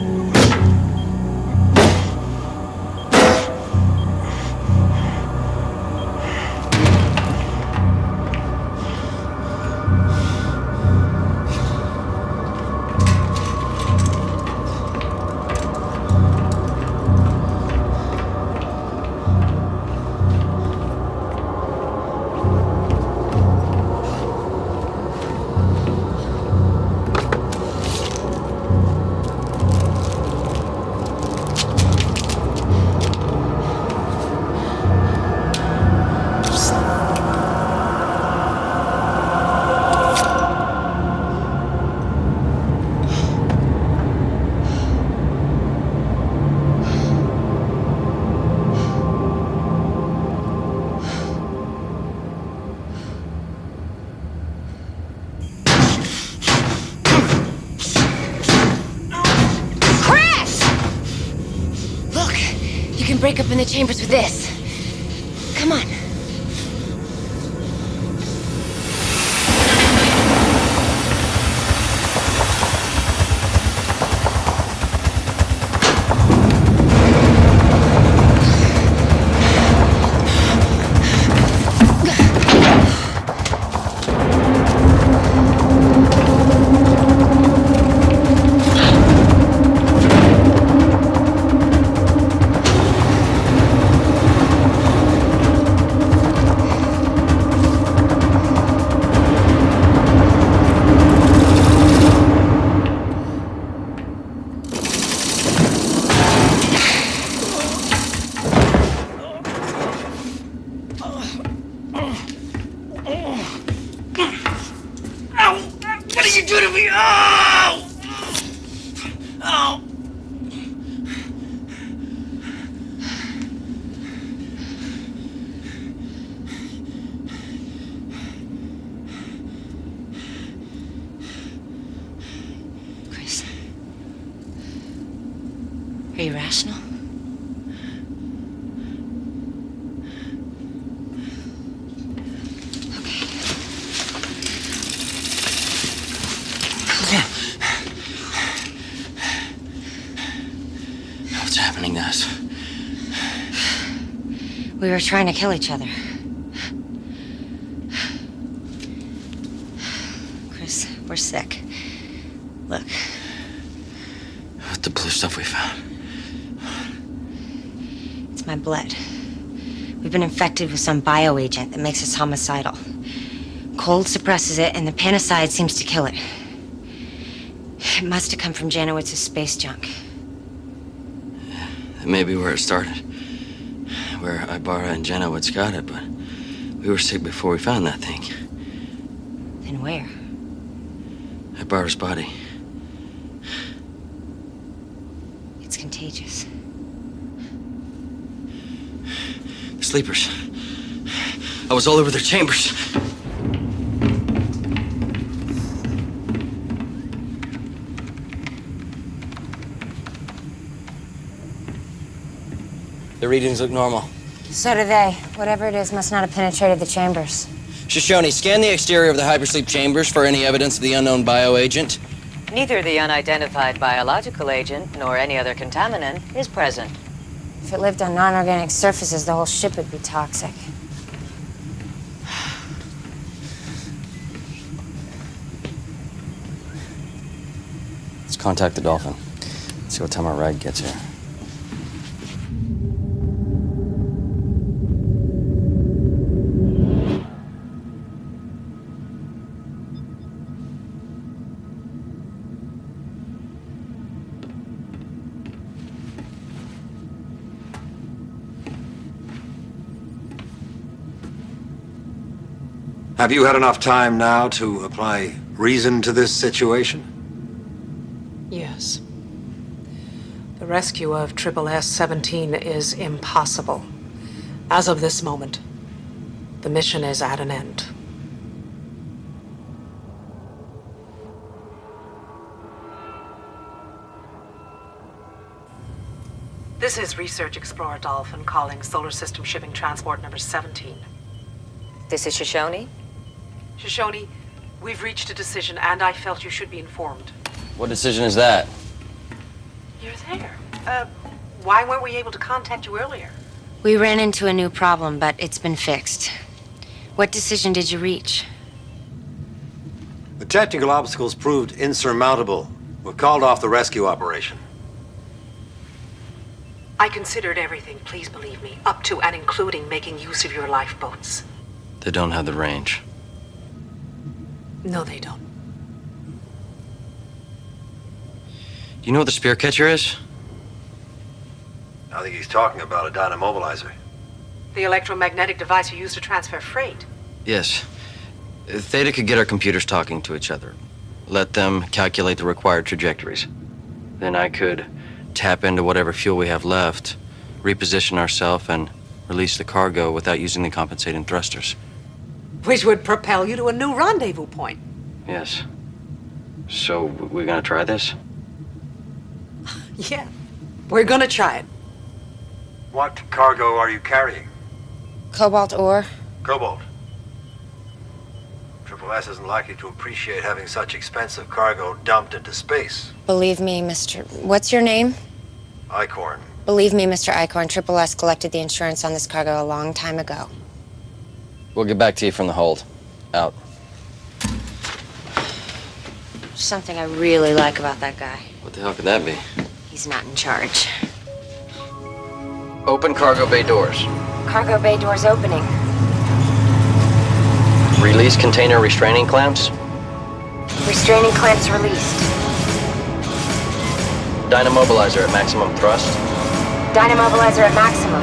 Break up in the chambers with this. Come on. Are you rational? What's happening to us? We were trying to kill each other. Chris, we're sick. Look. What the blue stuff we found? It's my blood. We've been infected with some bioagent that makes us homicidal. Cold suppresses it, and the panicide seems to kill it. It must have come from Janowitz's space junk. That may be where it started. Where Ibarra and Janowitz got it, but we were sick before we found that thing. Then where? Haber's body. It's contagious. The sleepers. I was all over their chambers. The readings look normal. So do they. Whatever it is must not have penetrated the chambers. Shoshone, scan the exterior of the hypersleep chambers for any evidence of the unknown bioagent. Neither the unidentified biological agent nor any other contaminant is present. If it lived on non-organic surfaces, the whole ship would be toxic. Let's contact the Dolphin. See what time our ride gets here. Have you had enough time now to apply reason to this situation? Yes. The rescue of SSS-17 is impossible. As of this moment, the mission is at an end. This is Research Explorer Dolphin calling Solar System Shipping Transport number 17. This is Shoshone? Shoshone, we've reached a decision, and I felt you should be informed. What decision is that? You're there. Why weren't we able to contact you earlier? We ran into a new problem, but it's been fixed. What decision did you reach? The technical obstacles proved insurmountable. We've called off the rescue operation. I considered everything, please believe me, up to and including making use of your lifeboats. They don't have the range. No, they don't. Do you know what the spear catcher is? I think he's talking about a dynamobilizer. The electromagnetic device you use to transfer freight. Yes. Theta could get our computers talking to each other. Let them calculate the required trajectories. Then I could tap into whatever fuel we have left, reposition ourselves, and release the cargo without using the compensating thrusters. Which would propel you to a new rendezvous point. Yes. So, we're gonna try this? Yeah, we're gonna try it. What cargo are you carrying? Cobalt ore? Cobalt. SSS isn't likely to appreciate having such expensive cargo dumped into space. Believe me, What's your name? Icorn. Believe me, Mr. Icorn, SSS collected the insurance on this cargo a long time ago. We'll get back to you from the hold. Out. There's something I really like about that guy. What the hell could that be? He's not in charge. Open cargo bay doors. Cargo bay doors opening. Release container restraining clamps. Restraining clamps released. Dynamobilizer at maximum thrust. Dynamobilizer at maximum.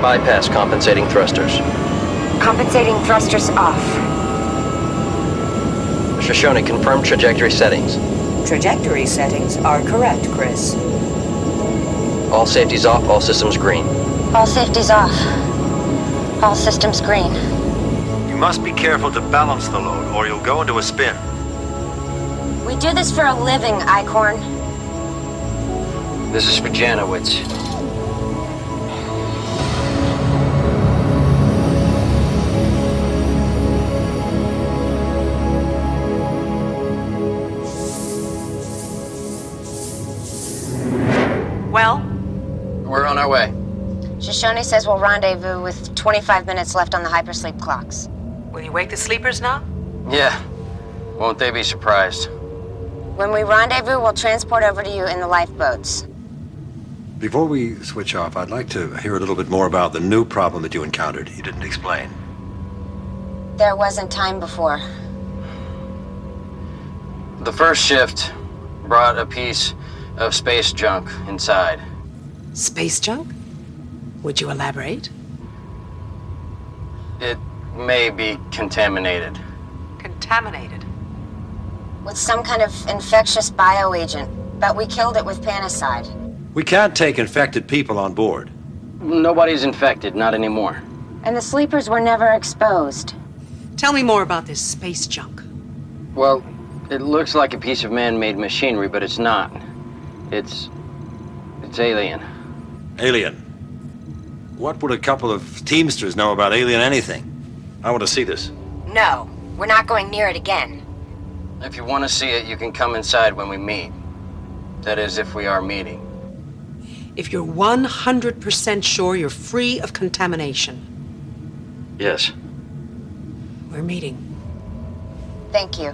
Bypass compensating thrusters. Compensating thrusters off. Shoshone, confirm trajectory settings. Trajectory settings are correct, Chris. All safeties off, all systems green. All safeties off. All systems green. You must be careful to balance the load, or you'll go into a spin. We do this for a living, Icorn. This is for Janowitz. Well? We're on our way. Shoshone says we'll rendezvous with 25 minutes left on the hypersleep clocks. Will you wake the sleepers now? Yeah. Won't they be surprised? When we rendezvous, we'll transport over to you in the lifeboats. Before we switch off, I'd like to hear a little bit more about the new problem that you encountered. You didn't explain. There wasn't time before. The first shift brought a piece of space junk inside. Space junk? Would you elaborate? It may be contaminated. contaminated. With some kind of infectious bioagent, but we killed it with panicide. We can't take infected people on board. Nobody's infected, not anymore. And the sleepers were never exposed. Tell me more about this space junk. Well, it looks like a piece of man-made machinery, but it's not. It's alien. Alien? What would a couple of Teamsters know about alien anything? I want to see this. No, we're not going near it again. If you want to see it, you can come inside when we meet. That is, if we are meeting. If you're 100% sure you're free of contamination, Yes. we're meeting. Thank you.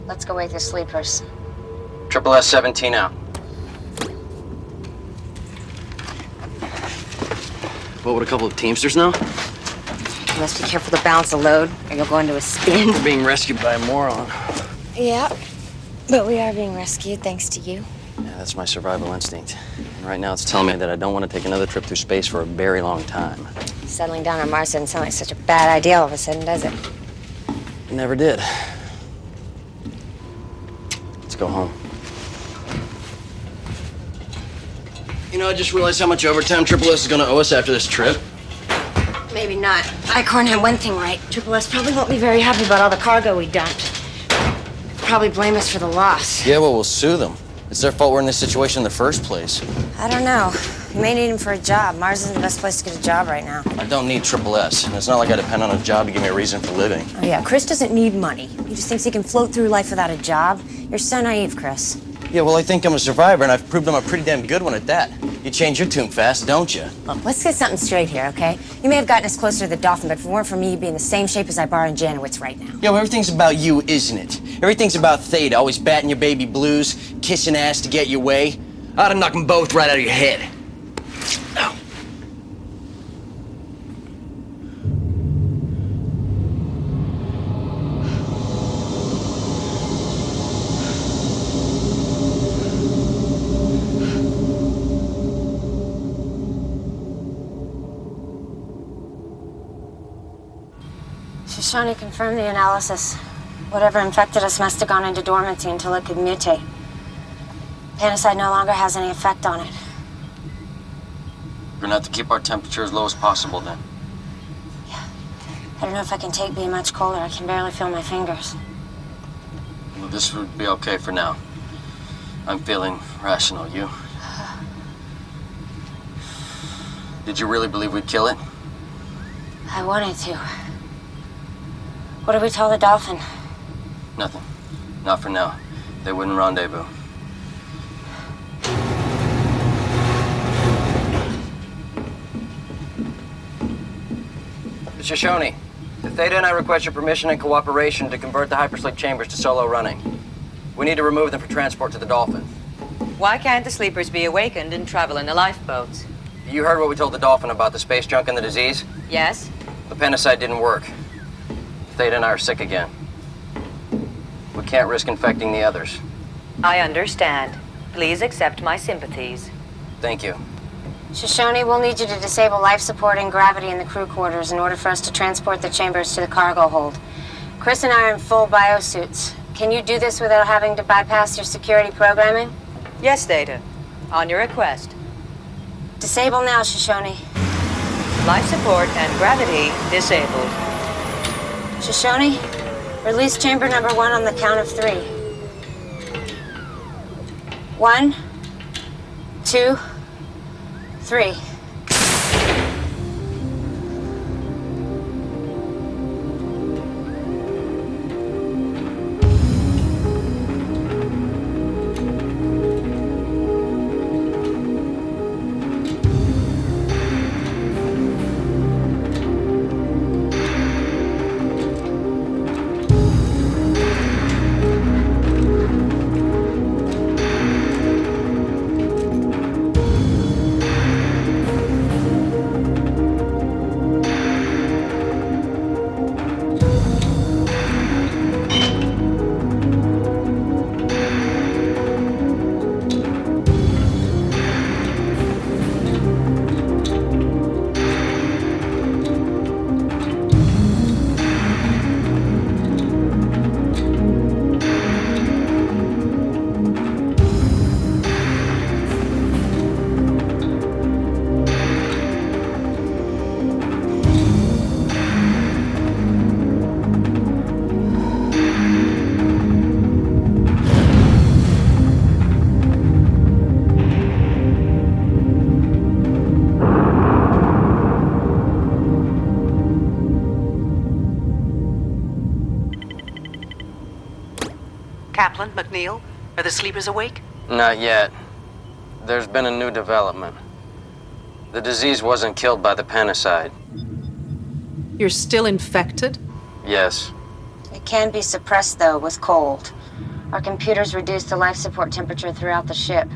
Let's go wake the sleepers. Triple S-17 out. What would a couple of Teamsters know? You must be careful to balance the load, or you'll go into a spin. We're being rescued by a moron. Yeah, but we are being rescued thanks to you. Yeah, that's my survival instinct. And right now it's telling me that I don't want to take another trip through space for a very long time. Settling down on Mars doesn't sound like such a bad idea all of a sudden, does it? It never did. Let's go home. You know, I just realized how much overtime Triple S is going to owe us after this trip. Maybe not. Icorn had one thing right. Triple S probably won't be very happy about all the cargo we dumped. Probably blame us for the loss. Yeah, well, we'll sue them. It's their fault we're in this situation in the first place. I don't know. You may need him for a job. Mars isn't the best place to get a job right now. I don't need Triple S, and it's not like I depend on a job to give me a reason for living. Oh, yeah. Chris doesn't need money. He just thinks he can float through life without a job. You're so naive, Chris. Yeah, well, I think I'm a survivor, and I've proved I'm a pretty damn good one at that. You change your tune fast, don't you? Look, let's get something straight here, okay? You may have gotten us closer to the Dolphin, but if it weren't for me, you'd be in the same shape as Ibarra and Janowitz right now. Yo, everything's about you, isn't it? Everything's about Theta, always batting your baby blues, kissing ass to get your way. I ought to knock them both right out of your head. Ow. Shoshone confirmed the analysis. Whatever infected us must have gone into dormancy until it could mutate. Panicide no longer has any effect on it. We're gonna have to keep our temperature as low as possible then. I don't know if I can take being much colder. I can barely feel my fingers. Well, this would be okay for now. I'm feeling rational. You? Did you really believe we'd kill it? I wanted to. What did we tell the Dolphin? Nothing. Not for now. They wouldn't rendezvous. Shoshone, the Theta and I request your permission and cooperation to convert the hypersleep chambers to solo running. We need to remove them for transport to the Dolphin. Why can't the sleepers be awakened and travel in the lifeboats? You heard what we told the Dolphin about the space junk and the disease? Yes? The panicide didn't work. Theta and I are sick again. We can't risk infecting the others. I understand. Please accept my sympathies. Thank you. Shoshone, we'll need you to disable life support and gravity in the crew quarters in order for us to transport the chambers to the cargo hold. Chris and I are in full biosuits. Can you do this without having to bypass your security programming? Yes, Theta. On your request. Disable now, Shoshone. Life support and gravity disabled. Shoshone, release chamber number 1 on the count of 3. 1, 2, 3. Lieutenant McNeil? Are the sleepers awake? Not yet. There's been a new development. The disease wasn't killed by the panicide. You're still infected? Yes. It can be suppressed, though, with cold. Our computers reduce the life support temperature throughout the ship.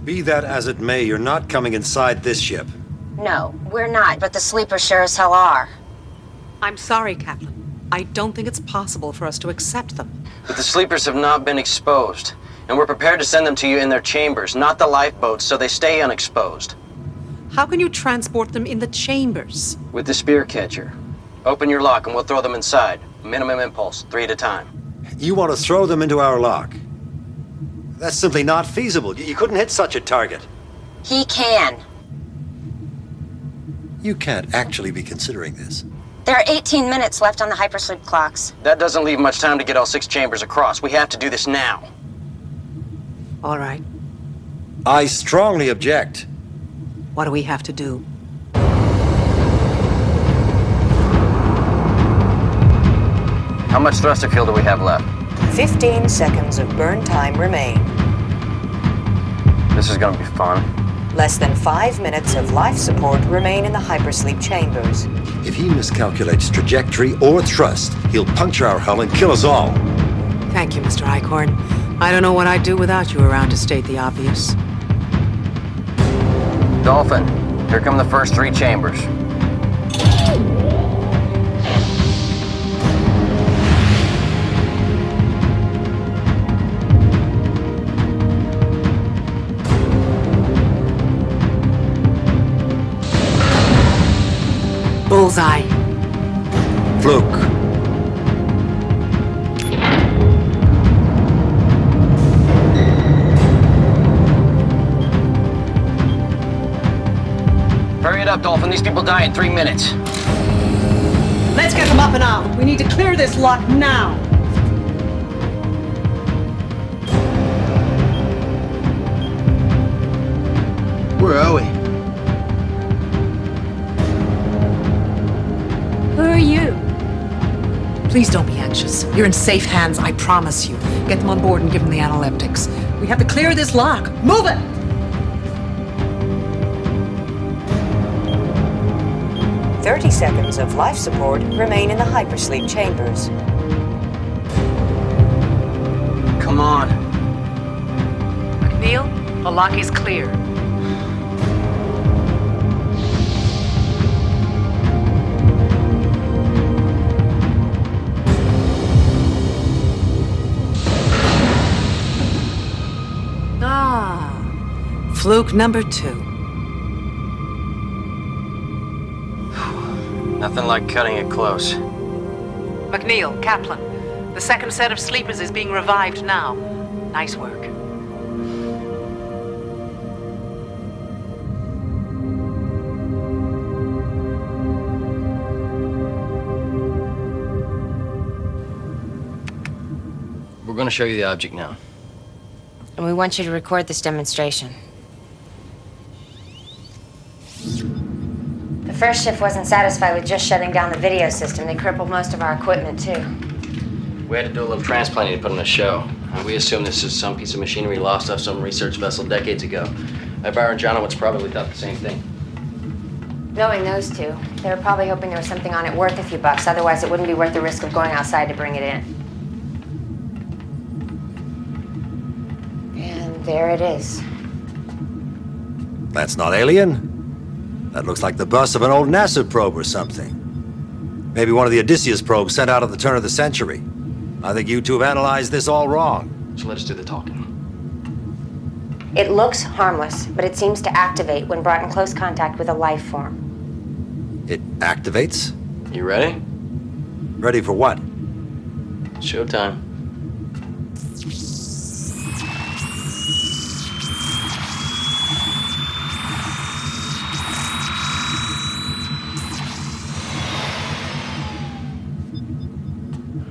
Be that as it may, you're not coming inside this ship. No, we're not, but the sleepers sure as hell are. I'm sorry, Kaplan. I don't think it's possible for us to accept them. But the sleepers have not been exposed, and we're prepared to send them to you in their chambers, not the lifeboats, so they stay unexposed. How can you transport them in the chambers? With the spear catcher. Open your lock and we'll throw them inside. Minimum impulse, 3 at a time. You want to throw them into our lock? That's simply not feasible. You couldn't hit such a target. He can. You can't actually be considering this. There are 18 minutes left on the hypersleep clocks. That doesn't leave much time to get all 6 chambers across. We have to do this now. All right. I strongly object. What do we have to do? How much thruster fuel do we have left? 15 seconds of burn time remain. This is gonna be fun. Less than 5 minutes of life support remain in the hypersleep chambers. If he miscalculates trajectory or thrust, he'll puncture our hull and kill us all. Thank you, Mr. Eichhorn. I don't know what I'd do without you around to state the obvious. Dolphin, here come the first 3 chambers. Bullseye. Fluke. Hurry it up, Dolphin. These people die in 3 minutes. Let's get them up and out. We need to clear this lock now. Where are we? Who are you? Please don't be anxious. You're in safe hands, I promise you. Get them on board and give them the analeptics. We have to clear this lock. Move it! "30 seconds of life support remain in the hypersleep chambers. Come on. McNeil, the lock is clear. Fluke number 2. Nothing like cutting it close. McNeil, Kaplan, the second set of sleepers is being revived now. Nice work. We're going to show you the object now. And we want you to record this demonstration. The first shift wasn't satisfied with just shutting down the video system. They crippled most of our equipment, too. We had to do a little transplanting to put on a show. We assume this is some piece of machinery lost off some research vessel decades ago. Haber and Jonowitz probably thought the same thing. Knowing those two, they were probably hoping there was something on it worth a few bucks. Otherwise, it wouldn't be worth the risk of going outside to bring it in. And there it is. That's not alien. That looks like the bust of an old NASA probe or something. Maybe one of the Odysseus probes sent out at the turn of the century. I think you two have analyzed this all wrong. So let us do the talking. It looks harmless, but it seems to activate when brought in close contact with a life form. It activates? You ready? Ready for what? Showtime.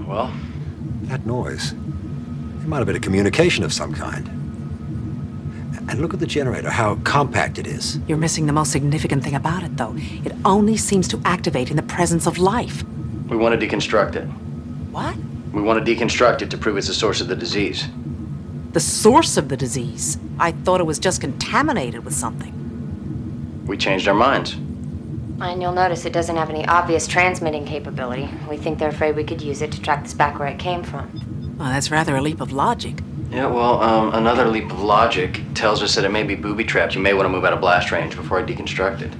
Well? That noise. It might have been a communication of some kind. And look at the generator, how compact it is. You're missing the most significant thing about it, though. It only seems to activate in the presence of life. We want to deconstruct it. What? We want to deconstruct it to prove it's the source of the disease. The source of the disease. I thought it was just contaminated with something. We changed our minds. And you'll notice it doesn't have any obvious transmitting capability. We think they're afraid we could use it to track this back where it came from. Well, that's rather a leap of logic. Yeah, well, another leap of logic tells us that it may be booby-trapped. You may want to move out of blast range before I deconstruct it.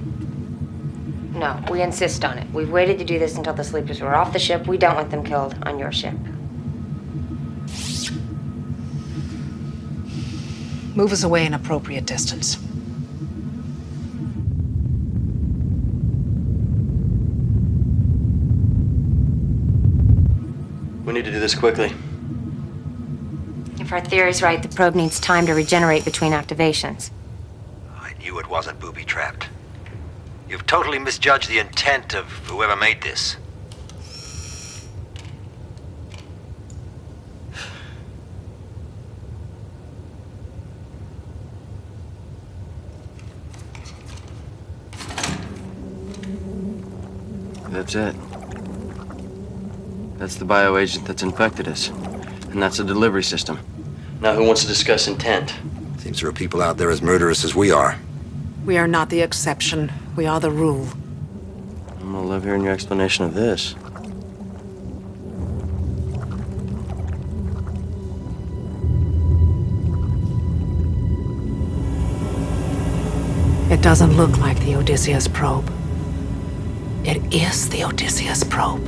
No, we insist on it. We've waited to do this until the sleepers were off the ship. We don't want them killed on your ship. Move us away an appropriate distance. We need to do this quickly. If our theory's right, the probe needs time to regenerate between activations. I knew it wasn't booby-trapped. You've totally misjudged the intent of whoever made this. That's it. That's the bioagent that's infected us. And that's the delivery system. Now who wants to discuss intent? Seems there are people out there as murderous as we are. We are not the exception. We are the rule. I'm gonna love hearing your explanation of this. It doesn't look like the Odysseus probe. It is the Odysseus probe.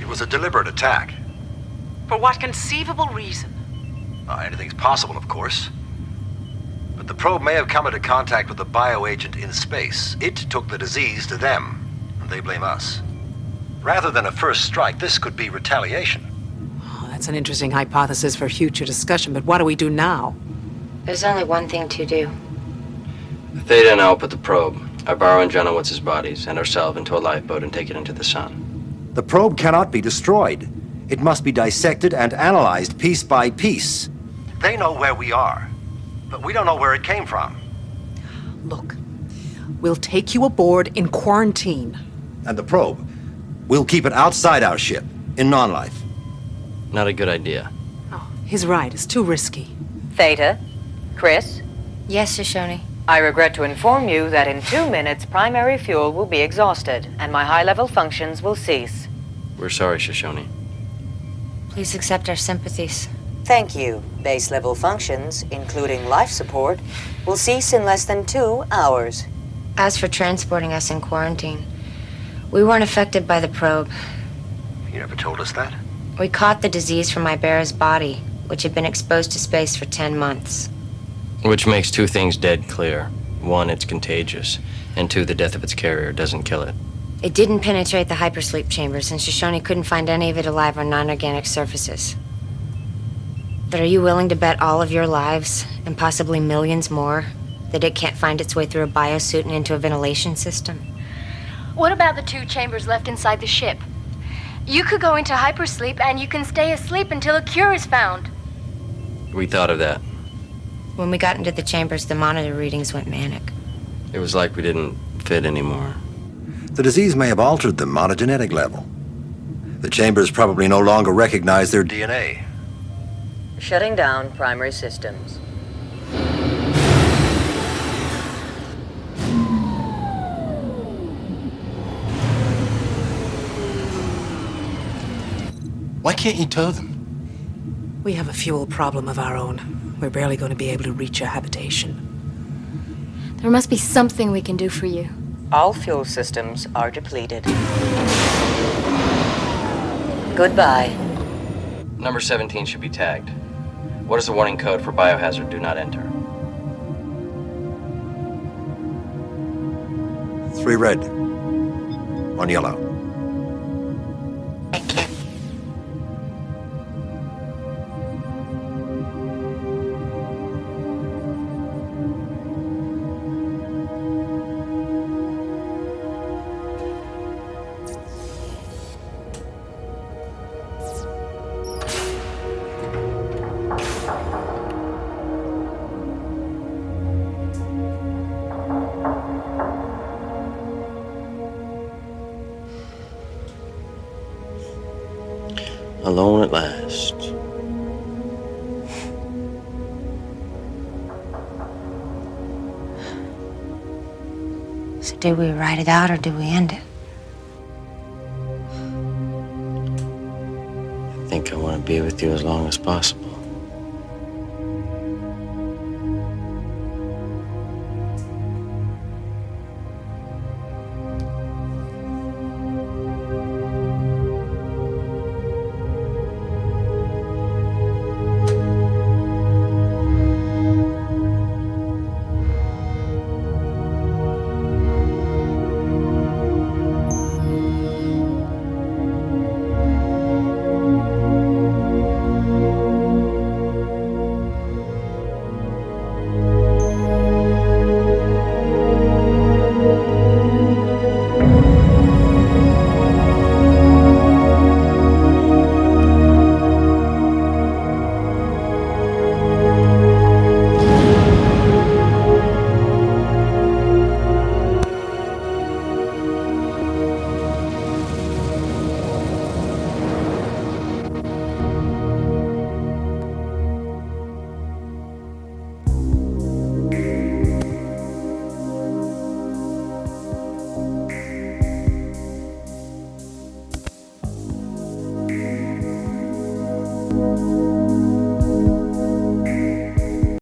It was a deliberate attack. For what conceivable reason? Anything's possible, of course. But the probe may have come into contact with a bioagent in space. It took the disease to them, and they blame us. Rather than a first strike, this could be retaliation. Oh, that's an interesting hypothesis for future discussion, but what do we do now? There's only one thing to do. Theta and I will put the probe, our borrow and Jonowitz's bodies, and ourselves into a lifeboat and take it into the sun. The probe cannot be destroyed. It must be dissected and analyzed piece by piece. They know where we are, but we don't know where it came from. Look, we'll take you aboard in quarantine. And the probe, we'll keep it outside our ship, in non-life. Not a good idea. Oh, he's right. It's too risky. Theta? Chris? Yes, Shoshone? I regret to inform you that in 2 minutes, primary fuel will be exhausted, and my high-level functions will cease. We're sorry, Shoshone. Please accept our sympathies. Thank you. Base-level functions, including life support, will cease in less than 2 hours. As for transporting us in quarantine, we weren't affected by the probe. You never told us that? We caught the disease from Ibera's body, which had been exposed to space for 10 months. Which makes 2 things dead clear. 1, it's contagious, and 2, the death of its carrier doesn't kill it. It didn't penetrate the hypersleep chambers, and Shoshone couldn't find any of it alive on non-organic surfaces. But are you willing to bet all of your lives, and possibly millions more, that it can't find its way through a biosuit and into a ventilation system? What about the 2 chambers left inside the ship? You could go into hypersleep, and you can stay asleep until a cure is found. We thought of that. When we got into the chambers, the monitor readings went manic. It was like we didn't fit anymore. The disease may have altered them on a genetic level. The chambers probably no longer recognize their DNA. Shutting down primary systems. Why can't you tow them? We have a fuel problem of our own. We're barely going to be able to reach your habitation. There must be something we can do for you. All fuel systems are depleted. Goodbye. Number 17 should be tagged. What is the warning code for biohazard do not enter? 3 red. 1 yellow. Alone at last. So do we ride it out or do we end it? I think I want to be with you as long as possible.